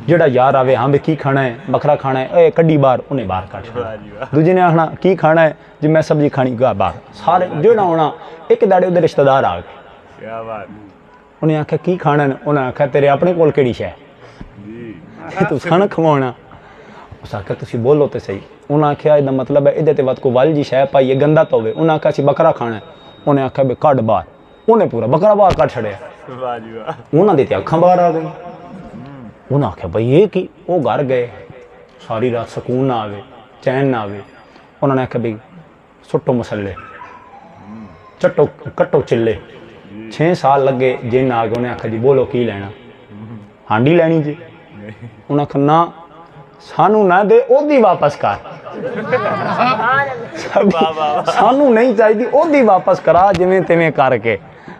جڑا یار آوے ہاں بے کی کھانا ہے بکرا کھانا ہے اے کڈی بار انہیں باہر کٹ دوجے نے آکھنا کی کھانا ہے جی میں سبزی کھانی گا باہر سارے جڑا ہونا ایک داڑے ادھر رشتہ دار آ گئے انہیں آکھا کی کھانا ہے انہیں آکھا تیرے اپنے کول کیڑی شے تو کھانا کھوانا اس آکھا تسی بولو تے صحیح انہیں آکھا یہ مطلب ہے ادھر تے وقت کو وال جی شے پائیے گندا تو ہوئے انہیں آکھا سی بکرا کھانا ہے انہیں آکھا بے کٹ باہر انہیں پورا بکرا باہر کٹ چھڑیا انہیں دیتے اکھاں باہر آ گئی انہیں آکھا بھائی یہ کی وہ گھر گئے ساری رات سکون نہ آوے چین نہ آوے انہوں نے آکھا بھائی سٹو مسلے چٹو کٹو چلے 6 سال لگے جن آ گئے انہیں آکھا جی بولو کی لینا ہانڈی لینی جی انہیں آکھا نہ سانو نہ دے او دی واپس کر سانو نہیں چاہیے او دی واپس کرا جویں تیویں کر کے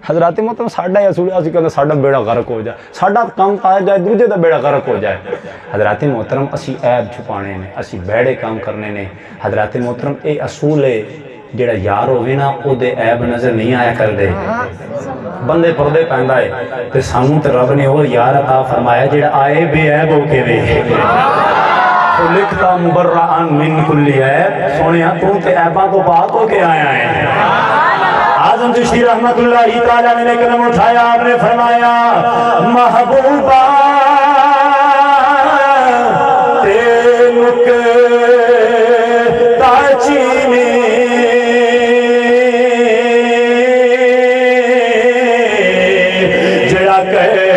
حضرات محترم ساڈا ہی اصول اسی کہندے ساڈا بیڑا غرق ہو جائے ساڈا کام آ جائے دوجے دا بیڑا غرق ہو جائے حضرات محترم اسی عیب چھپانے نے اسی بیڑے کام کرنے نے حضرات محترم اے اصول ہے جڑا یار ہوے نا او دے عیب نظر نہیں آیا کر دے بندے پردے پیندا ہے تے سانوں تے رب نے او یار عطا فرمایا جڑا آئے بے عیب ہو کے وے لکھتا مبرعن من کل عیب سونیا تو تے عیباں تو پاک ہو کے آیا ہے اعظم چشتی رحمت اللہ تعالیٰ نے قدم اٹھایا آپ نے فرمایا محبوبہ تینک تاچینی جڑا کہے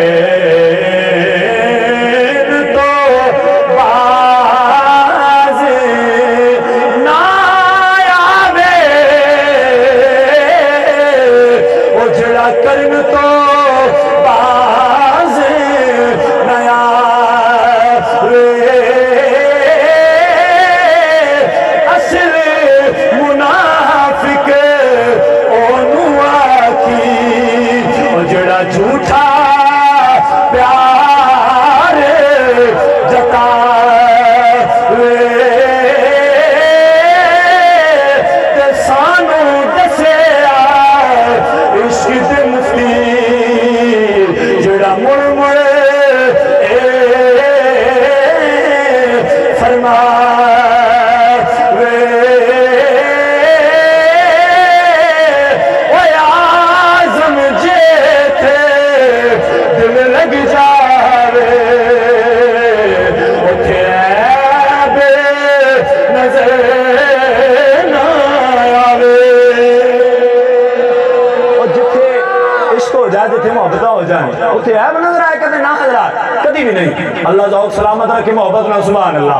اتنے ہے نظر آئے کہتے نہ حضرات کدی بھی نہیں. اللہ ذوق سلامت رکھے محبت نہ سبحان اللہ.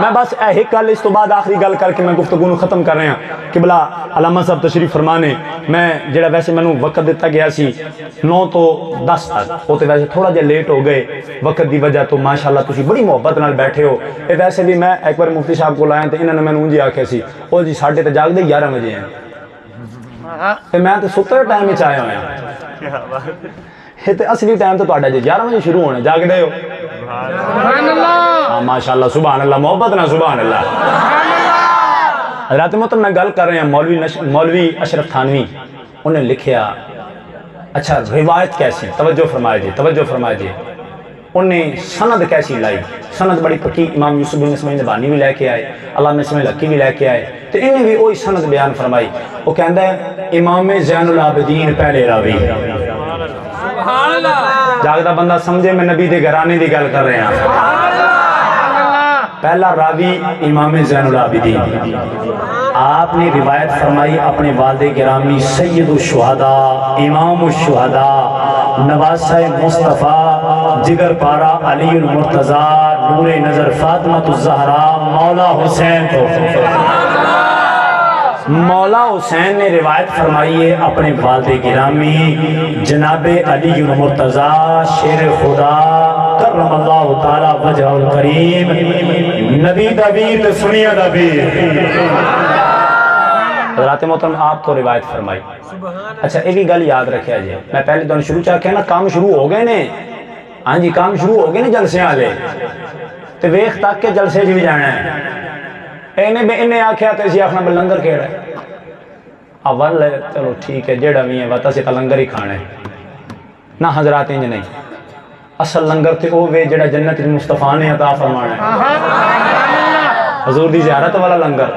میں بس ایک گل اس تو بعد آخری گل کر کے میں گفتگو ختم کر رہا کہ بلا علامہ صاحب تشریف فرمانے میں جڑا ویسے میں وقت دیتا گیا سی 9 تو 10 تک وہ تو ویسے تھوڑا جہا لیٹ ہو گئے وقت دی وجہ تو ماشاءاللہ تسی بڑی محبت نال بیٹھے ہو. یہ ویسے بھی میں ایک بار مفتی صاحب کو لایا تو انہوں نے میں جی آخیا سی وہ جی ساڑھے تے جاگ دے 11 بجے ہیں میں تو ستے ٹائم ہی آیا ہوا یہ تو اصلی ٹائم تو تہاڈا جی 11 بجے شروع ہونا جاگ دے ہو ماشاءاللہ سبحان اللہ محبت نہ سبحان اللہ. حضرات محترم میں گل کر رہے ہیں مولوی اشرف تھانوی انہیں لکھیا اچھا روایت کیسی توجہ فرمائے جی انہیں سند کیسی لائی سند بڑی پکی امام یوسف بن اسماعیل نبھانی بھی لے کے آئے علامہ اسماعیل حقی بھی لے کے آئے تو انہیں بھی وہی سند بیان فرمائی. وہ کہندا ہے امام زین العابدین پہلے راوی جاگدا بندہ سمجھے میں نبی دے گھرانے دی گل کر رہے ہیں. پہلا راوی امام زین العابدین آپ نے روایت فرمائی اپنے والد گرامی سید الشہداء امام الشہداء نواسہ مصطفیٰ جگر پارا علی المرتضیٰ نور نظر فاطمہ الزہراء مولا حسین کو مولا حسین نے روایت فرمائی ہے اپنے والد گرامی جناب علی المرتضیٰ شیر خدا کرم اللہ تعالی وجہ الکریم نبی دبیر سنیہ دبیر. حضرات محترم آپ تو روایت فرمائی. اچھا یہ بھی گل یاد رکھیا جی میں پہلے دن شروع چاہ نا کام شروع ہو گئے نے ہاں جی کام شروع ہو گئے نے جلسے والے تو ویخ تک کے جلسے بھی جانا ہے انہیں آخیا تو اسی آخنا لنگر کہڑا ہے اول ہے چلو ٹھیک ہے جیڑا بھی ہے بتا سے لنگر ہی کھانا ہے نہ حضرات انج نہیں اصل لنگر تے او وے جڑا جنت مصطفیٰ نے عطا فرمانا ہے حضور دی زیارت والا لنگر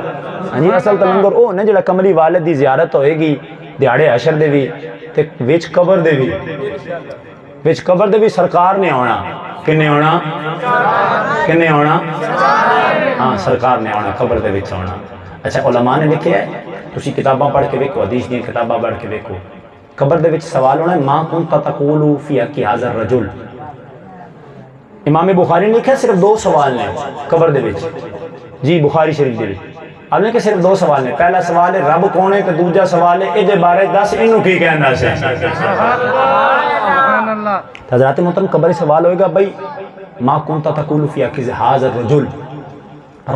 ہاں جی اصل تے لنگر او نے جڑا کملی والد دی زیارت ہوئے گی دیہڑے حشر دے بھی تے وچ قبر دے بھی سرکار نے آنا کنے آنا ہاں سرکار نے آنا قبر دے وچ آنا. اچھا علماء نے لکھے ہے تسی کتاباں پڑھ کے ویکھو حدیث دی کتاباں پڑھ کے ویکھو قبر دے وچ سوال ہونا ہے ما کنت تقول فی حق ھذا الرجل. امام بخاری نے لکھا صرف 2 سوال نے قبر دے وچ جی بخاری شریف دے وچ آپ نے کہ صرف 2 سوال نے. پہلا سوال ہے رب کون ہے تے دوجا سوال ہے اے دے بارے دس اینو کی کہندا سی. حضرات محترم قبر سوال ہوئے گا بھائی ما کنت تقول فی حق ھذا الرجل.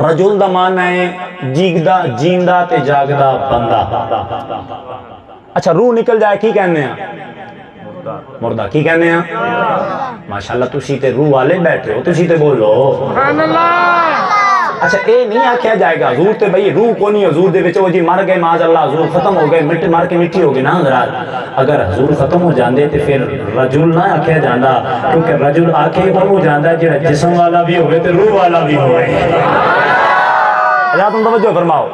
رجل دا معنی ہے جیندہ تے جاگدا بندہ. اچھا روح نکل جائے کی کہنے ہیں مردہ کی کہنے ہیں ماشاءاللہ تسی تے روح والے بیٹھے ہو تسی تے بولو اچھا اے نہیں آکھیا جائے گا حضور تے بھئی روح کو نہیں حضور دے وچ وہ جی مر گئے معاذ اللہ حضور ختم ہو گئے مٹ مار کے مٹی ہو گئے نا حضرات. اگر حضور ختم ہو جاندے تے پھر رجل نہ آکھیا جاندا کیونکہ رجل آکھے وہ جاندا ہے جڑا جسم والا بھی ہوئے تے روح والا بھی ہوئے. حضرات توجہ فرماؤ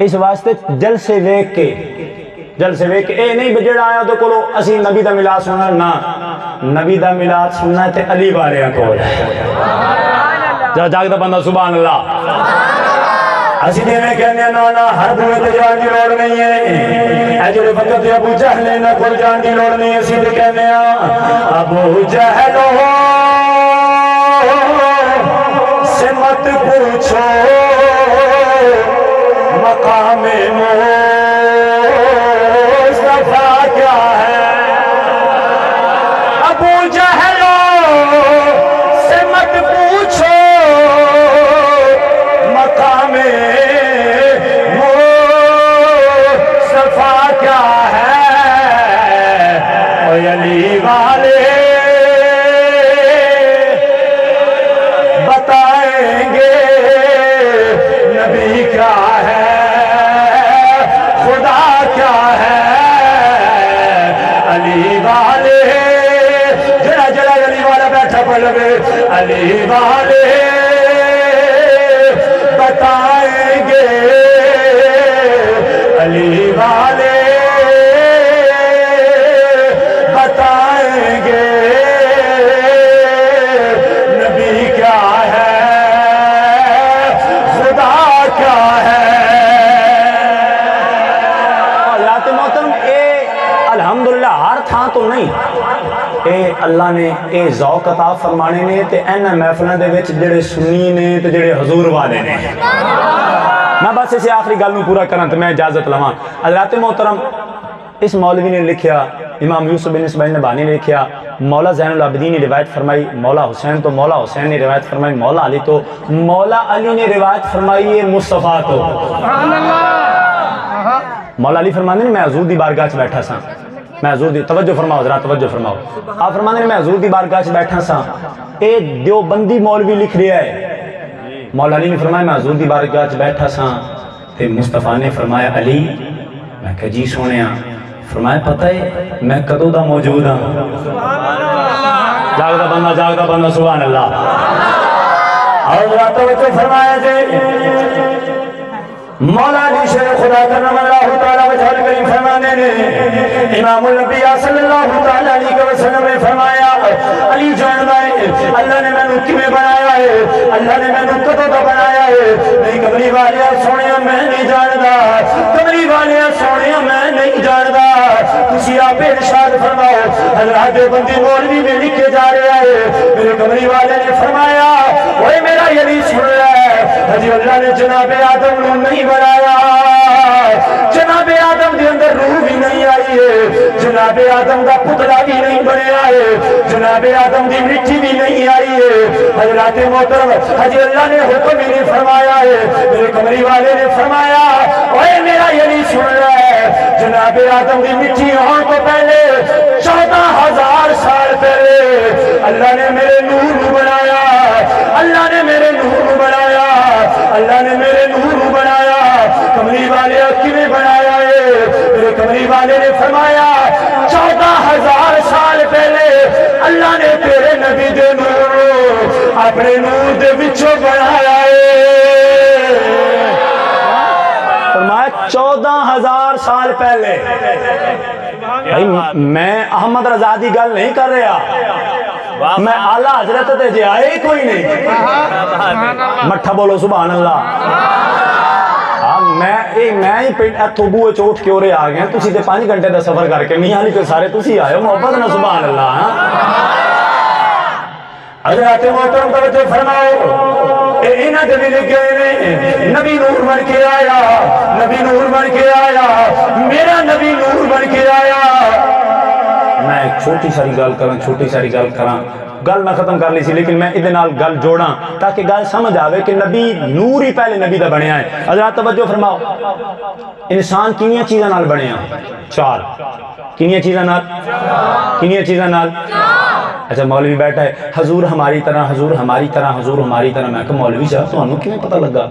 اس واسطے جلسے ویکھ کے اے نہیں بجڑا آیا تو کولو اسی نبی دا میلاد سننا نا نبی دا میلاد سننا تے علی والیاں کول جا جاگدا بندہ سبحان اللہ. اسی دے میں کہنے نا ہر دوے تے جان دی لوڑ نہیں ہے اے جڑے وقت ابو جہل نہ کول جان دی لوڑ نہیں اسی تے کہنے ابو جہل سے مت پوچھو مقام مصطفیٰ کیا ہے. ابو جہل سے مت پوچھو مقام مصطفیٰ کیا ہے. اے علی والے بتائیں گے نبی کیا ہے خدا کیا ہے. علی والے جڑا علی والا بیٹھا پڑھ لے علی والے بتائیں گے علی والے بتائیں گے نبی کیا ہے خدا کیا ہے. حضرات محترم اے الحمدللہ ہر تھا تو نہیں اے اللہ نے اے ذوق عطا فرمانے نے تے اینا محفلوں دے وچ جڑے سنی نے تے جڑے حضور والے نے. میں بس اسے آخری گل نو پورا کرنا تو میں اجازت لواں. حضرات محترم اس مولوی نے لکھیا، امام یوسف بن اسماعیل نبھانی نے لکھیا، مولا زین العابدین نے روایت فرمائی، مولا حسین تو مولا حسین نے روایت فرمائی، مولا علی تو مولا علی نے روایت فرمائی ہے مصطفیٰ تو. مولا علی فرمانے نے میں حضور دی بارگاہ چ بیٹھا سا، میں حضور دی توجہ فرماؤ حضرات توجہ فرماؤ. آپ فرمانے نے میں حضور دی بارگاہ چ بیٹھا سا، اے دیوبندی مولوی لکھ رہا ہے. مولا علی نے فرمایا میں حضور دی بارگاہ چ بیٹھا سا تے مصطفیٰ نے فرمایا علی، میں کہا جی سونے ہاں. فرمایا پتہ ہے میں کدوں دا موجود ہاں؟ جاگدا بندہ سبحان اللہ. حضرات توجہ فرمایا جی مولا علی شیر خدا کرم اللہ تعالیٰ وجہ کریم فرمانے نے امام الانبیاء صلی اللہ تعالیٰ علیہ وسلم نے فرمایا علی جاندا ہے اللہ نے میں کیویں بنایا ہے، اللہ نے میں کدوں دا بنایا ہے. نہیں کملی والے سونیا میں نہیں جاندا، کملی والے سونیا میں نہیں جاندا. تسی آپ ارشاد فرماؤ حضرات بندی مولوی میں لکھے جا رہا ہے. میرے کملی والے نے فرمایا اوے میرا یعنی سن رہا ہے حجی اللہ نے جناب آدم نو نہیں بنایا، جناب آدم دے اندر روح بھی نہیں آئی ہے، جناب آدم دا پتلا بھی نہیں بنیا ہے، جناب آدم دی مٹی بھی نہیں آئی ہے. حضرات محترم حجی اللہ نے حکم ہی نہیں فرمایا ہے. میرے کمری والے نے فرمایا اوے میرا یعنی سن رہا ہے جناب آدم دی مٹی ہونے کو پہلے 14,000 سال پہلے اللہ نے میرے نور بنایا، اللہ نے میرے نور بنایا، اللہ نے میرے نور بنایا. کمری والے کیویں بنایا ہے؟ میرے کمری والے نے فرمایا 14,000 سال پہلے اللہ نے تیرے نبی دے نور اپنے نور دے وچوں بنایا ہے. فرمایا 14,000 سال پہلے. میں احمد رضا دی گل نہیں کر رہا، میں اعلیٰ حضرت تے جے آئے کوئی نہیں. مٹھا بولو سبحان اللہ. میں ہی پنڈ ایتھوں بوئے چوٹ کے اورے آ گئے، تسی تے 5 گھنٹے دا سفر کر کے میاں علی کے سارے تسی آئے ہو محبت نہ سبحان اللہ. حضرات محترم توجہ فرماؤ انہاں دے بھی لکھ گئے نے نبی نور بن کے آیا، نبی نور بن کے آیا، میرا نبی نور بن کے آیا. میں ایک چھوٹی ساری گل کراں گل میں ختم کر لی سی لیکن میں ادھے نال گل جوڑاں تاکہ گل سمجھ آوے کہ نبی نور ہی پہلے نبی دا بنیا ہے. حضرات توجہ فرماؤ انسان کنیاں چیزاں نال بنیا؟ 4. کنیاں چیزاں نال؟ اچھا مولوی بیٹھا ہے حضور ہماری طرح، حضور ہماری طرح، حضور ہماری طرح. میں کہا مولوی صاحب تو انہوں کیوں پتہ لگا؟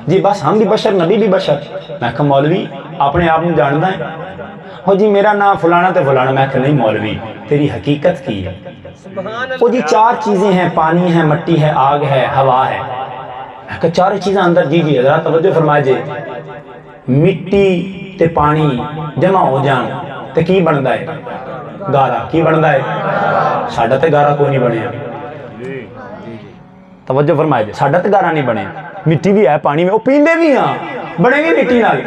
جی بس ہم بھی بشر نبی بھی بشر. میں کہا مولوی اپنے آپ میں جاننا ہے؟ ہو جی میرا نام فلانا تے فلانا. میں کہا نہیں مولوی تیری حقیقت کی ہے. وہ جی 4 چیزیں ہیں، پانی ہے، مٹی ہے، آگ ہے، ہوا ہے. میں کہا 4 چیزیں اندر جی حضرات توجہ فرمائے جی مٹی تے پانی جمع ہو جان تے کی بندا ہے؟ گارا. کی بندا ہے؟ ساڈا تے گارا کوئی نہیں بنیا. توجہ فرمائے جی ساڈا تے گارا نہیں بنیا. مٹی بھی ہے پانی میں وہ پیندے بھی ہاں بنے گی مٹی نال.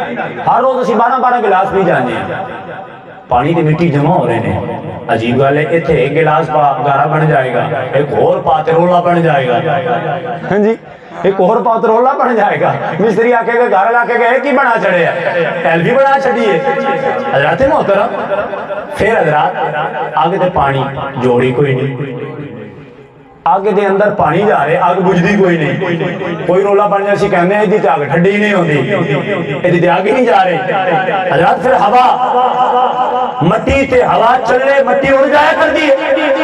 ہر روز اسی 12 گلاس پی جانے ہیں. پانی تے مٹی جمع ہو رہے ہیں. عجیب گل ہے اتنے ایک گلاس پا گارا بن جائے گا، ایک اور پا ترولا بن جائے گا. ہاں جی ایک اور پا ترولا بن جائے گا. مستری آکے گا گارا لا کے گئے کی بنا چڑھے ہیں؟ ٹیل بھی بنا چڑھیے. حضرات محترم پھر حضرات آگے تے پانی جوڑی کوئی نہیں، آگے دے اندر پانی جا رہے آگ بجھدی کوئی نہیں. کوئی رولا بن جائے سی کہنے ہیں ایدھی آگ ٹھڈی نہیں ہوتی، ایدھی آگے نہیں جا رہے. حضرات پھر ہوا مٹی تے ہوا چلے مٹی اڑ جایا کر دی.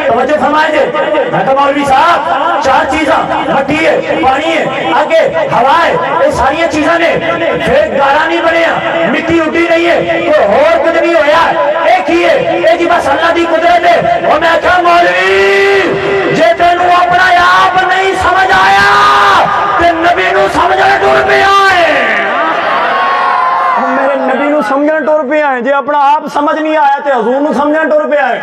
توجہ فرمائے جے میں کہا مولوی صاحب 4 چیزاں مٹی ہے، پانی ہے، آگے ہوا ہے، یہ ساری چیزاں نے. پھر گارا نہیں بنیا، مٹی اٹھی نہیں ہے، کوئی اور کچھ نہیں ہویا، ایک ہی ہے. اے جی بس اللہ دی قدرت ہے. اور میں کہا مولوی جے تینوں اپنا آپ نہیں سمجھ آیا تے نبی نو سمجھنا ٹر پیا ہے. میرے نبی نو سمجھنا ٹر پیا ہے. جے اپنا آپ سمجھ نہیں آیا تے حضور نو سمجھنا ٹر پیا ہے.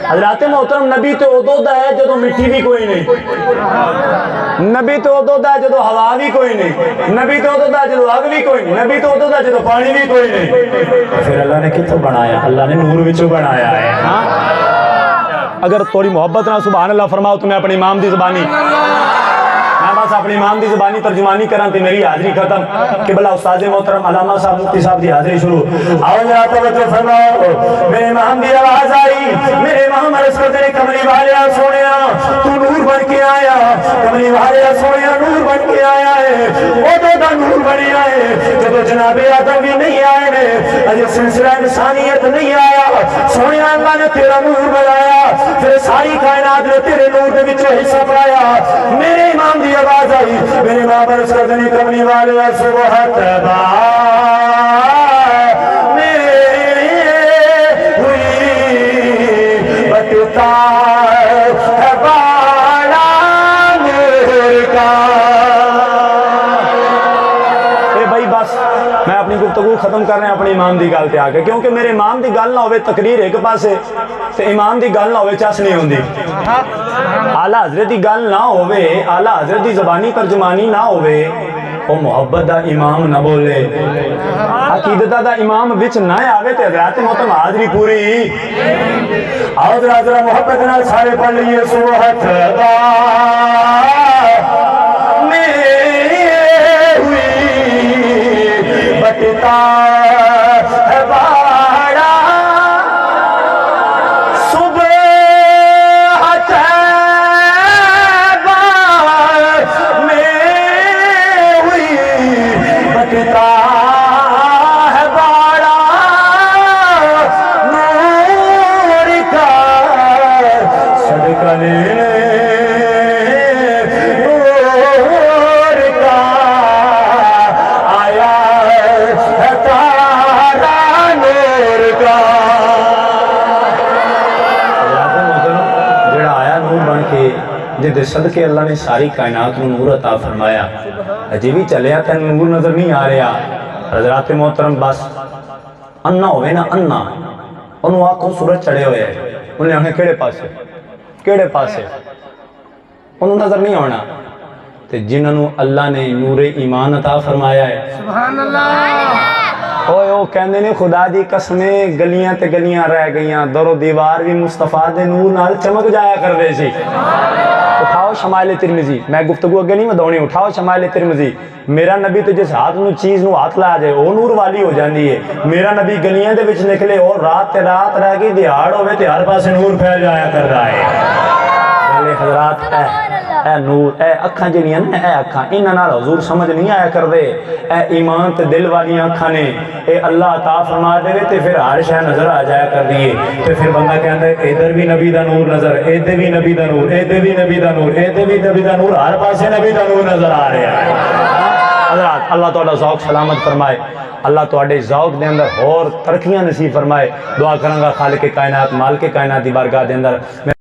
حضرات محترم نبی تے ادو دا ہے جدو مٹی بھی کوئی نہیں، نبی تے ادو دا ہے جدو ہوا بھی کوئی نہیں، نبی تے ادو دا ہے جدو آگ بھی کوئی نہیں، نبی تے ادو دا ہے جدو پانی بھی کوئی نہیں. پھر اللہ نے کتوں بنایا؟ اللہ نے نور وچوں بنایا ہے. اگر توری محبت نہ سبحان اللہ فرماؤ تو میں اپنی امام دی زبانی میں بس اپنی امام دی زبانی ترجمانی کرن تے میری حاضری ختم کہ بلا استاد محترم علامہ صاحب مفتی صاحب دی حاضری شروع آؤ ذرا توجہ فرماؤ میرے امام دی آواز آئی میرے امام عرض کرتے ہیں کملی والیا سونیا تو نور بن کے آیا کملی والیا سونیا نور بن کے آیا ہے وہ تو نور بنی آئے جب جناب آدم بھی نہیں آئے نے اجے سلسلہ انسانیت نہیں آیا سونیا اللہ نے تیرا نور بنایا پھر ساری کائنات نے تیرے نور دے وچ حصہ پایا میرے امام دی آواز آئی میرے ماں برس کردنی کملی والے سبحت با میرے ہوئی بٹتا ہے بالا نور کا اے بھائی بس میں اپنی گفتگو ختم کر رہے ہیں اپنی امام دی گل تے آ کے کیونکہ میرے امام دی گل نہ ہوئے تقریر ایک پاسے تے امام دی گل نہ ہوئے چس نہیں ہوندی اعلیٰ حضرت دی گل نہ ہوئے اعلیٰ حضرت دی زبانی ترجمانی نہ ہوئے وہ محبت دا امام نہ بولے عقیدت دا امام وچ نہ آوے تے حضرات محترم حاضری پوری آؤ ذرا محبت نال سارے پڑھ لیے سبحت با میں ہوئی بٹتا ہے باڑا جدے صدقے اللہ نے ساری کائنات میں نور عطا فرمایا اجی بھی چلیا تین نور نظر نہیں آ رہا حضرات محترم بس انا ہوئے نا انا انہوں آنکھوں سورج چڑھے ہوئے ہیں انہیں آنکھیں کیڑے پاسے انہوں نظر نہیں ہونا تے جنہوں اللہ نے نور ایمان عطا فرمایا ہے سبحان اللہ اوہ او کہندے نے خدا دی قسمیں گلیاں تے گلیاں رہ گئیاں در و دیوار بھی مصطفیٰ دے نور نال چمک جایا کر دے سی اٹھاؤ شمائل ترمذی میں گفتگو اگے نہیں ودونی اٹھاؤ شمائل ترمذی میرا نبی تو جس ہاتھ نو چیز نو ہاتھ لا جائے وہ نور والی ہو جاندی ہے میرا نبی گلیاں دے وچ نکلے اور رات تے رات رہ گئی دیہاڑ ہوئے تے ہر پاسے نور پھیل جایا کر رہا ہے حضرات اے نور اے اکھاں جنیاں نے اے اکھاں انہاں نال حضور سمجھ نہیں آیا کر دے اے ایمان تے دل والی اکھاں نے اے اللہ عطا فرما دے تے پھر ہر شے نظر آ جایا کر دیے تے پھر بندہ کہندا ہے ادھر بھی نبی دا نور نظر ادھر بھی نبی دا نور ادھر بھی نبی دا نور ادھر بھی نبی دا نور ہر پاسے نبی دا نور نظر آ رہا ہے حضرات اللہ تعالیٰ ذوق سلامت فرمائے اللہ تواڈے ذوق دے اندر اور ترقیاں نصیب فرمائے دعا کراں گا خالق کائنات مالک کائنات دی بارگاہ دے اندر